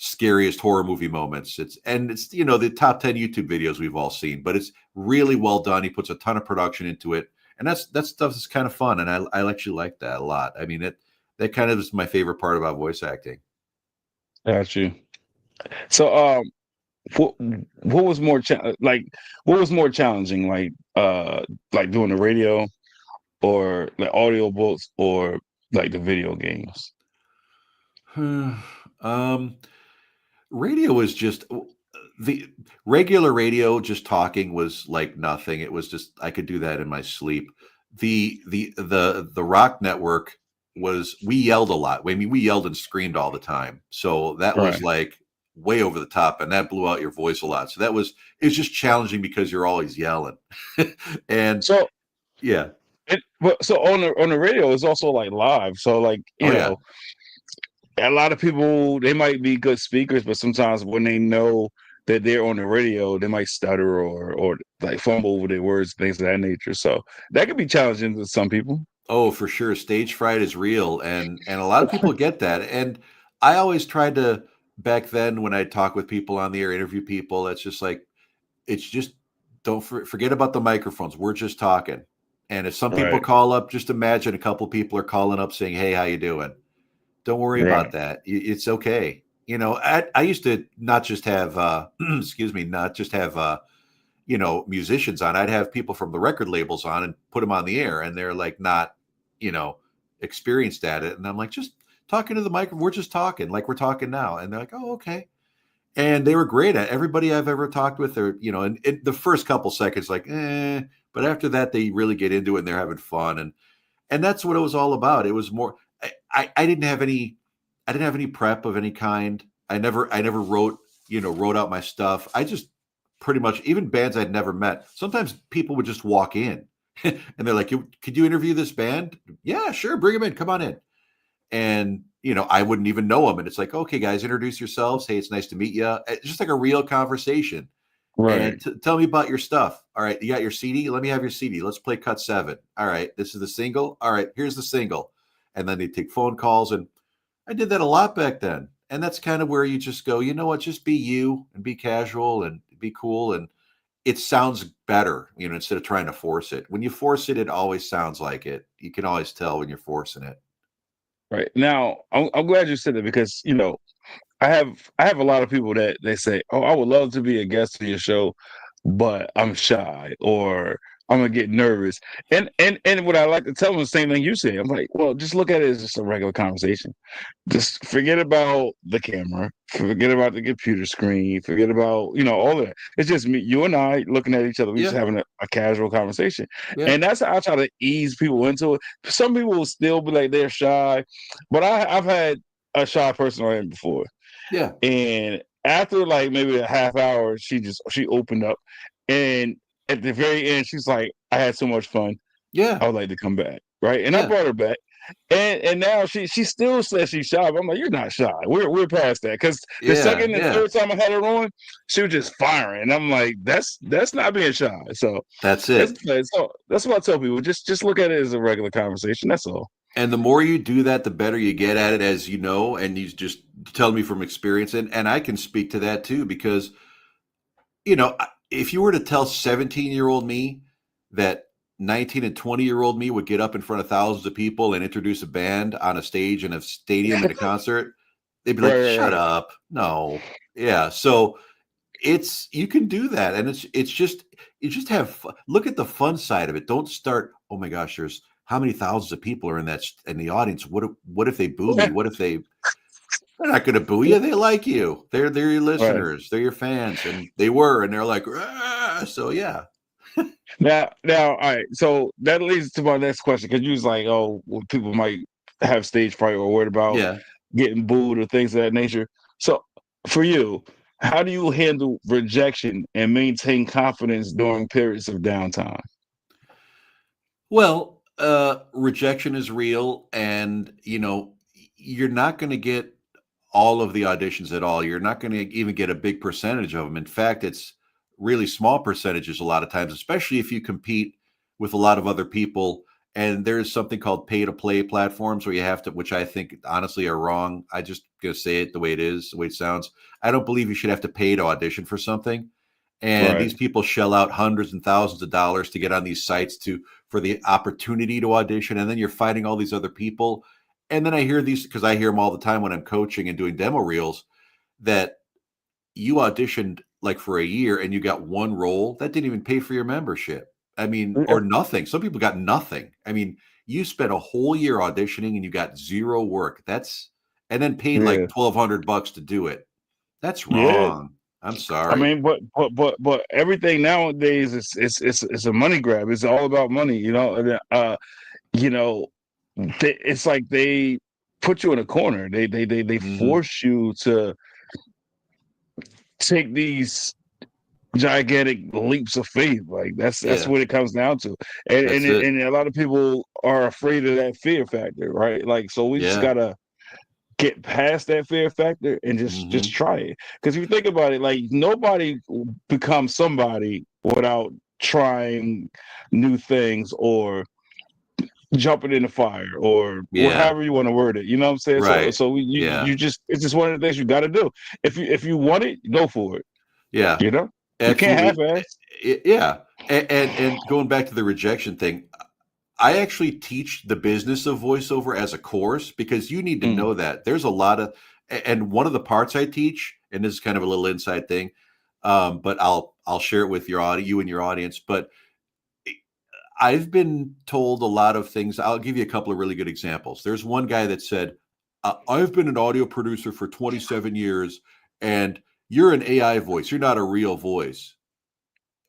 scariest horror movie moments. It's the top 10 YouTube videos we've all seen, but it's really well done. He puts a ton of production into it, and that stuff is kind of fun, and I actually like that a lot. I mean, that kind of is my favorite part about voice acting. Got you. So what was more what was more challenging, like doing the radio, or like audiobooks, or like the video games? Radio is just, the regular radio, just talking was like nothing. It was just, I could do that in my sleep. The rock network was we yelled a lot. I mean, we yelled and screamed all the time. So that was Right. like way over the top, and that blew out your voice a lot. So it's just challenging because you're always yelling. And So yeah. so on the radio it's also like live. So like, Oh yeah. a lot of people, they might be good speakers, but sometimes when they know that they're on the radio, they might stutter or like fumble over their words, things of that nature. So that could be challenging to some people. Oh, for sure. Stage fright is real, and a lot of people get that. And I always tried to back then when I talk with people on the air, interview people. It's just like it's just don't forget about the microphones. We're just talking. And if some people Right. call up, just imagine a couple people are calling up saying, "Hey, how you doing?" Don't worry about Right. that. It's okay. I used to not just have excuse me, not just have musicians on. I'd have people from the record labels on and put them on the air, and they're like not, you know, experienced at it. And I'm like, just talking to the microphone. We're just talking like we're talking now. And they're like, oh, okay. And they were great at everybody I've ever talked with. Or in the first couple seconds, like, but after that, they really get into it and they're having fun. And that's what it was all about. It was more. I didn't have any. I didn't have any prep of any kind. I never wrote out my stuff. I just pretty much, even bands I'd never met. Sometimes people would just walk in and they're like, could you interview this band? Yeah, sure. Bring them in. Come on in. And, I wouldn't even know them. And it's like, okay, guys, introduce yourselves. Hey, it's nice to meet you. It's just like a real conversation. And Right. tell me about your stuff. All right. You got your CD? Let me have your CD. Let's play cut 7. All right. This is the single. All right. Here's the single. And then they take phone calls. And I did that a lot back then. And that's kind of where you just go, you know what, just be you and be casual and be cool. And it sounds better, instead of trying to force it. When you force it, it always sounds like it. You can always tell when you're forcing it. Right. Now, I'm glad you said that because, I have a lot of people that they say, "Oh, I would love to be a guest on your show, but I'm shy or I'm gonna get nervous." And what I like to tell them the same thing you say. I'm like, well, just look at it as just a regular conversation. Just forget about the camera, forget about the computer screen, forget about, all of that. It's just me, you and I looking at each other. We're just Yeah. having a casual conversation. Yeah. And that's how I try to ease people into it. Some people will still be like they're shy, but I've had a shy person on here before. Yeah. And after like maybe a half hour, she opened up. And at the very end, she's like, I had so much fun. Yeah. I would like to come back. Right. And I Yeah. brought her back. And now she still says she's shy. But I'm like, you're not shy. We're past that. Because the Yeah. second and Yeah. third time I had her on, she was just firing. And I'm like, that's not being shy. So That's that's it. so that's what I tell people. Just look at it as a regular conversation. That's all. And the more you do that, the better you get at it, as you know. And you just tell me from experience. And I can speak to that too, because, if you were to tell 17-year-old me that 19 and 20-year-old me would get up in front of thousands of people and introduce a band on a stage in a stadium in a concert, they'd be like, Right, shut right, up. No. Yeah. So you can do that. And it's just, you just look at the fun side of it. Don't start, oh my gosh, there's how many thousands of people are in the audience. What if they boo me? right. What if they're not going to boo you. They like you. They're your Right. listeners. They're your fans, and they were, and they're like, "Ah," so yeah, Now, all right. So that leads to my next question because you was like, oh, well, people might have stage fright or worried about yeah. getting booed or things of that nature. So for you, how do you handle rejection and maintain confidence during periods of downtime? Well, rejection is real, and you're not going to get all of the auditions at all. You're not going to even get a big percentage of them. In fact, it's really small percentages a lot of times, especially if you compete with a lot of other people. And there's something called pay to play platforms where you have to, which I think honestly are wrong. I just gonna say it the way it is, the way it sounds. I don't believe you should have to pay to audition for something. And Right. these people shell out hundreds and thousands of dollars to get on these sites for the opportunity to audition. And then you're fighting all these other people. And then I hear these because I hear them all the time when I'm coaching and doing demo reels that you auditioned like for a year and you got one role that didn't even pay for your membership. I mean, Yeah. or nothing. Some people got nothing. I mean, you spent a whole year auditioning and you got zero work. And then paid like Yeah. $1,200 to do it. That's Yeah. wrong. I'm I sorry. mean, but everything nowadays is it's a money grab. It's all about money, you know. And, you know, it's like they put you in a corner. They Hmm. force you to take these gigantic leaps of faith. Like that's Yeah, what it comes down to. And that's it. and a lot of people are afraid of that fear factor, right? Like so we just Yeah. gotta get past that fear factor and just Hmm. try it. Because if you think about it, like nobody becomes somebody without trying new things or jumping in the fire or Yeah. however you want to word it. You know what I'm saying? So Right. so Yeah. you just it's just one of the things you got to do. If you want it, go for it. Yeah. You know, you can't Absolutely. half-ass. Yeah. And going back to the rejection thing, I actually teach the business of voiceover as a course because you need to Mm, know that there's a lot of, and one of the parts I teach, and this is kind of a little inside thing, but I'll share it with you and your audience. But I've been told a lot of things. I'll give you a couple of really good examples. There's one guy that said, I've been an audio producer for 27 years, and you're an AI voice. You're not a real voice.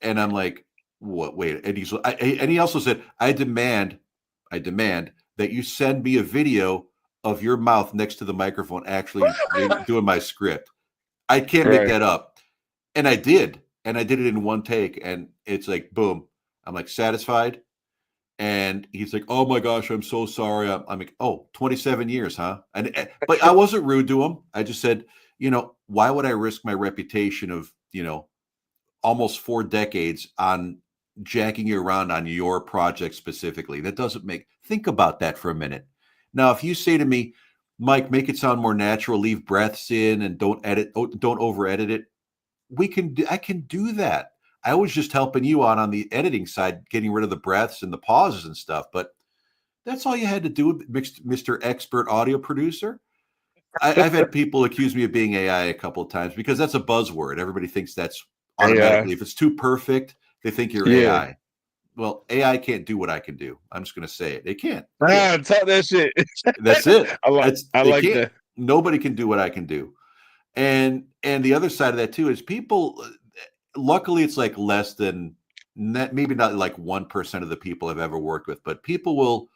And I'm like, what? Wait. And he also said, I demand that you send me a video of your mouth next to the microphone actually doing my script. I can't make right. that up. And I did. And I did it in one take. And it's like, boom. I'm like, satisfied. And he's like, oh my gosh, I'm so sorry. I'm like, oh, 27 years, huh? But I wasn't rude to him. I just said, why would I risk my reputation of, almost 4 decades on jacking you around on your project specifically? That doesn't think about that for a minute. Now, if you say to me, Mike, make it sound more natural, leave breaths in and don't over edit it. I can do that. I was just helping you out on the editing side, getting rid of the breaths and the pauses and stuff. But that's all you had to do, Mr. Expert Audio Producer. I've had people accuse me of being AI a couple of times because that's a buzzword. Everybody thinks that's AI. automatically. If it's too perfect, they think you're Yeah. AI. Well, AI can't do what I can do. I'm just going to say it. It can't. Talk that shit. That's it. I They like can't. that. Nobody can do what I can do. And the other side of that too is people. Luckily, it's like less than maybe not like 1% of the people I've ever worked with, but people will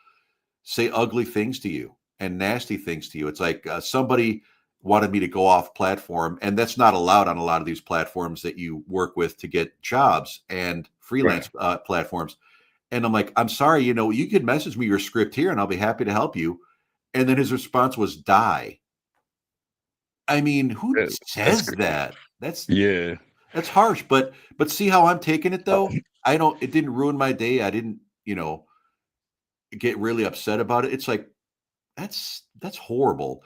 say ugly things to you and nasty things to you. It's like somebody wanted me to go off platform, and that's not allowed on a lot of these platforms that you work with to get jobs and Right. freelance platforms. And I'm like, I'm sorry, you can message me your script here and I'll be happy to help you. And then his response was die. I mean, who That's says great. that? Yeah. That's harsh, but see how I'm taking it though? It didn't ruin my day. I didn't, get really upset about it. It's like that's horrible.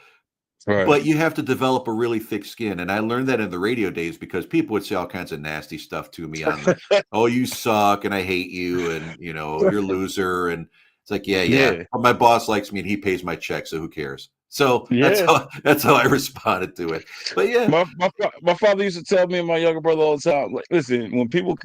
Right. But you have to develop a really thick skin. And I learned that in the radio days because people would say all kinds of nasty stuff to me on the, oh, you suck and I hate you and, you're a loser. And it's like, yeah, yeah. Yeah. But my boss likes me and he pays my check. So who cares? So Yeah. that's how I responded to it. But yeah, My father used to tell me and my younger brother all the time, like, listen, when people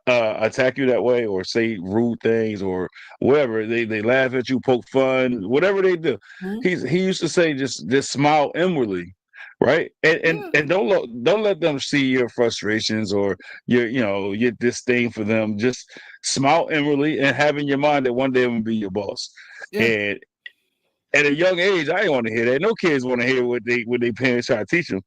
attack you that way or say rude things or whatever, they laugh at you, poke fun, whatever they do. Mhm. He used to say just smile inwardly, right? Yeah, And don't let them see your frustrations or your disdain for them. Just smile inwardly and have in your mind that one day I'm gonna be your boss. yeah, And at a young age, I didn't want to hear that. No kids want to hear what they parents try to teach them.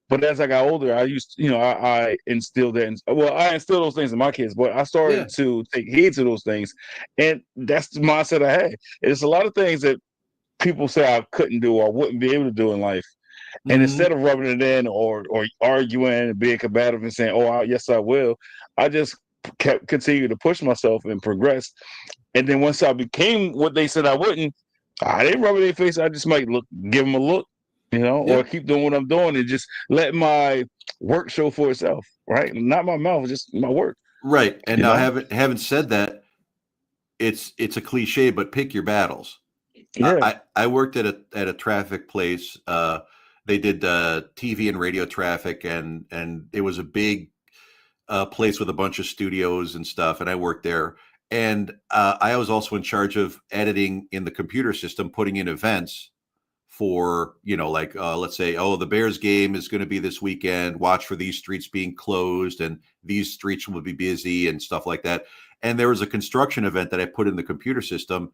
But as I got older, I used, I instilled that. I instilled those things in my kids, but I yeah, started to take heed to those things, and that's the mindset I had. It's a lot of things that people say I couldn't do or wouldn't be able to do in life, and hmm, instead of rubbing it in or arguing and being combative and saying, yes, I will," I just kept continue to push myself and progress. And then once I became what they said I wouldn't, I didn't rub it in their face. I just might give them a look, yeah, or keep doing what I'm doing and just let my work show for itself, right? Not my mouth, just my work, right. And you now, know? having said that, it's a cliche, but pick your battles. Yeah, I worked at a traffic place. They did TV and radio traffic, and it was a big place with a bunch of studios and stuff. And I worked there, and I was also in charge of editing in the computer system, putting in events for like let's say, oh, the Bears game is going to be this weekend. Watch for these streets being closed, and these streets will be busy and stuff like that. And there was a construction event that I put in the computer system,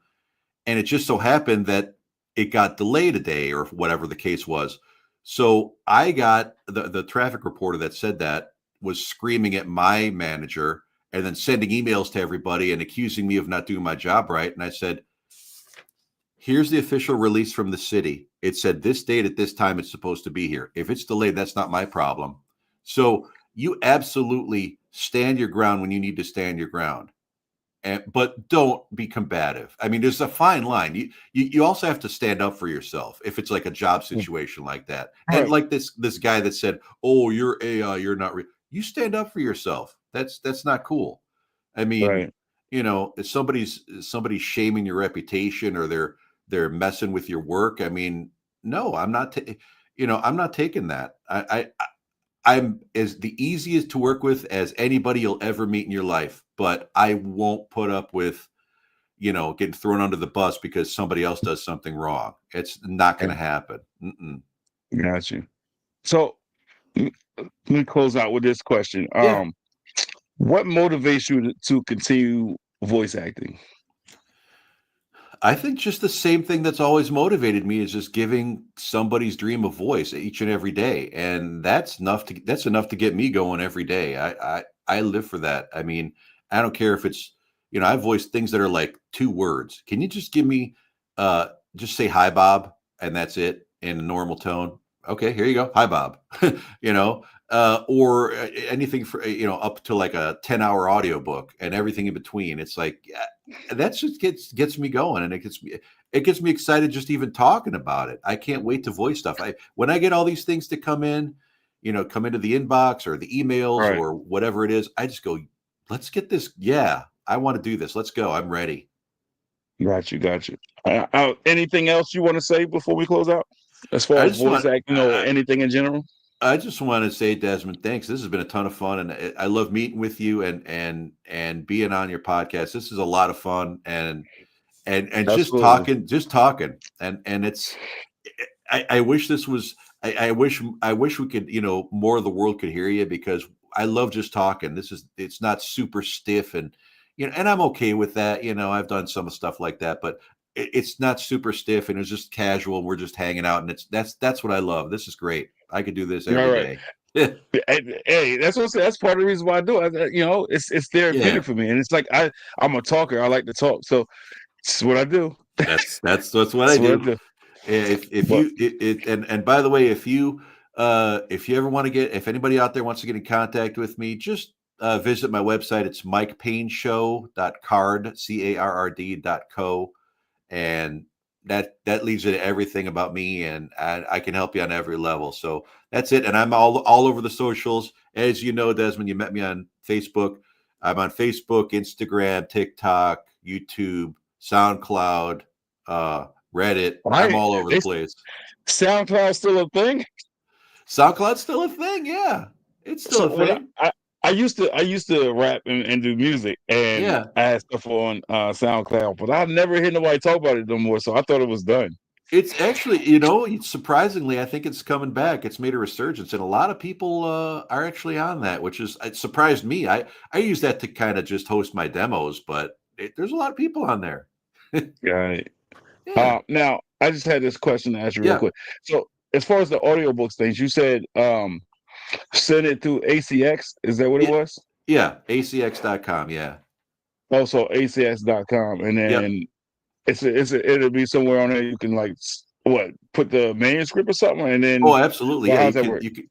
And it just so happened that it got delayed a day or whatever the case was. So I got the traffic reporter that said that was screaming at my manager and then sending emails to everybody and accusing me of not doing my job right. And I said, here's the official release from the city. It said this date at this time it's supposed to be here. If it's delayed, that's not my problem. So you absolutely stand your ground when you need to stand your ground. But don't be combative. I mean, there's a fine line. You also have to stand up for yourself if it's like a job situation like that. And Right. like this guy that said, "Oh, you're AI, you're not real." You stand up for yourself. That's not cool. I mean, Right. if somebody's shaming your reputation or they're messing with your work. I mean, no, I'm not. I'm not taking that. I'm as the easiest to work with as anybody you'll ever meet in your life, but I won't put up with, getting thrown under the bus because somebody else does something wrong. It's not going to Right. happen. Mm-mm. Got you. So let me close out with this question. Yeah. What motivates you to continue voice acting? I think just the same thing that's always motivated me is just giving somebody's dream a voice each and every day, and that's enough to get me going every day. I live for that. I mean, I don't care if it's I voice things that are like 2 words. Can you just give me just say hi Bob and that's it in a normal tone? Okay, here you go. Hi Bob. you know, or anything for up to like a 10-hour audiobook and everything in between. It's like that's just gets me going, and it gets me excited just even talking about it. I can't wait to voice stuff. When I get all these things to come in, come into the inbox or the emails Right. or whatever it is, I just go, let's get this. Yeah, I want to do this. Let's go. I'm ready. Got you. Got you. Anything else you want to say before we close out, as far I as just voice want acting or anything in general? I just want to say, Desmond, thanks. This has been a ton of fun, and I love meeting with you and being on your podcast. This is a lot of fun, and just Absolutely. talking, and it's. I wish this was. I wish we could. More of the world could hear you because I love just talking. It's not super stiff, and I'm okay with that. I've done some stuff like that, but it's not super stiff, and it's just casual. And we're just hanging out, and that's what I love. This is great. I could do this All every right. day. Hey, that's what I'm saying. That's part of the reason why I do it. It's Yeah. therapeutic for me, and it's like I'm a talker. I like to talk, so it's what I do. That's what I That's what I do. do. If But you and by the way, if you ever want to if anybody out there wants to get in contact with me, just visit my website. It's mikepaineshow.carrd.co, and that leaves it everything about me, and I can help you on every level. So that's it. And I'm all over the socials, as you know, Desmond. You met me on Facebook. I'm on Facebook, Instagram, TikTok, YouTube, SoundCloud, Reddit. I'm I all over the it's place. SoundCloud still a thing. SoundCloud's still a thing. Yeah, it's still So a when thing. I used to rap and do music, and Yeah. I had stuff on SoundCloud, but I've never heard nobody talk about it no more. So I thought it was done. It's actually, surprisingly, I think it's coming back. It's made a resurgence, and a lot of people are actually on that, which it surprised me. I use that to kind of just host my demos, but there's a lot of people on there. Right. Yeah, Now I just had this question to ask you real yeah, quick. So as far as the audiobooks things, you said send it through ACX. Is that what it yeah, was? yeah. ACX.com. Yeah, Also ACX.com, and yep. then it'll be somewhere on there you can like what put the manuscript or something, and Oh, then absolutely. well, Yeah, how's that work? you can.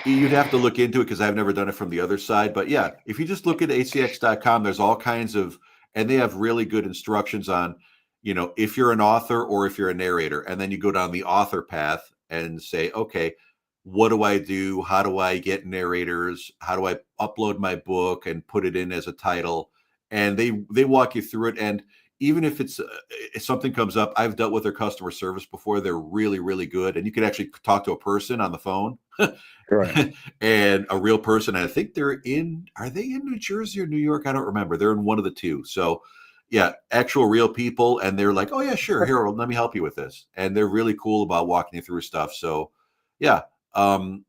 You'd have to look into it because I've never done it from the other side. But yeah, if you just look at acx.com, there's all kinds of, and they have really good instructions on, if you're an author or if you're a narrator, and then you go down the author path and say, okay, what do I do? How do I get narrators? How do I upload my book and put it in as a title? And they walk you through it. And even if something comes up, I've dealt with their customer service before. They're really, really good. And you can actually talk to a person on the phone Right. and a real person. And I think are they in New Jersey or New York? I don't remember. They're in one of the two. So yeah, actual real people. And they're like, oh yeah, sure. Here, let me help you with this. And they're really cool about walking you through stuff. So yeah, um,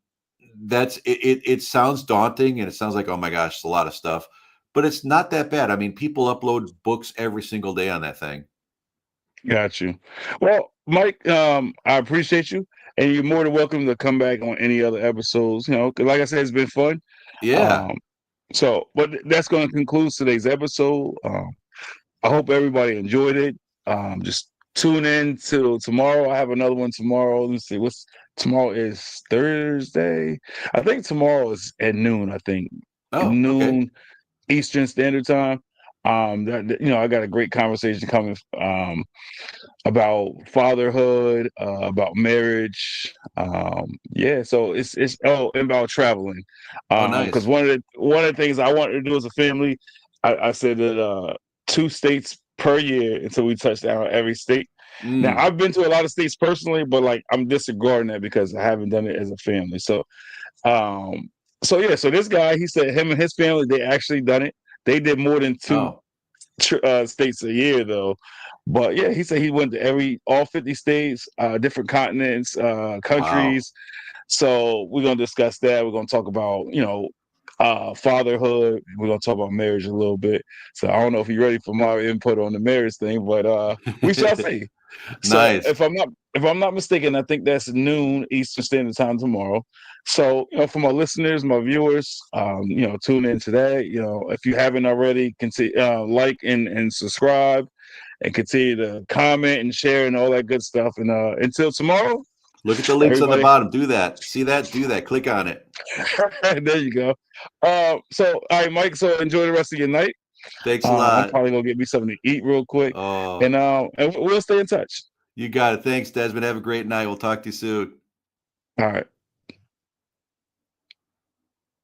that's it sounds daunting and it sounds like, oh my gosh, it's a lot of stuff, but it's not that bad. I mean, people upload books every single day on that thing. Got you. Well, Mike, I appreciate you, and you're more than welcome to come back on any other episodes. 'Cause like I said, it's been fun. Yeah. Um, but that's going to conclude today's episode. I hope everybody enjoyed it. Just tune in till tomorrow. I have another one tomorrow. Let's see, what's tomorrow is Thursday. I think tomorrow is at noon. I think Oh, okay. noon Eastern Standard Time. I got a great conversation coming. About fatherhood, about marriage. Yeah, so it's and about traveling. Oh, Because nice. one of the things I wanted to do as a family, I said that 2 states per year until we touch down every state. Now Mm. I've been to a lot of states personally, but like I'm disregarding that because I haven't done it as a family. Um, so this guy, he said him and his family, they actually done it. They did more than two Oh, states a year though. But yeah, he said he went to all 50 states, different continents, wow. countries. So we're gonna discuss that. We're gonna talk about fatherhood. We're gonna talk about marriage a little bit. So I don't know if you're ready for my input on the marriage thing, but we shall see. So Nice. if I'm not mistaken, I think that's noon Eastern Standard Time tomorrow. So for my listeners, my viewers, tune into that. If you haven't already, continue like and subscribe, and continue to comment and share and all that good stuff. And until tomorrow, Look at the links on the everybody, bottom. Do that. See that? Do that. Click on it. there you go. So all right, Mike. So enjoy the rest of your night. Thanks a I'm lot. probably gonna get me something to eat real quick, Oh, and we'll stay in touch. you got it. Thanks, Desmond. Have a great night. We'll talk to you soon. All right.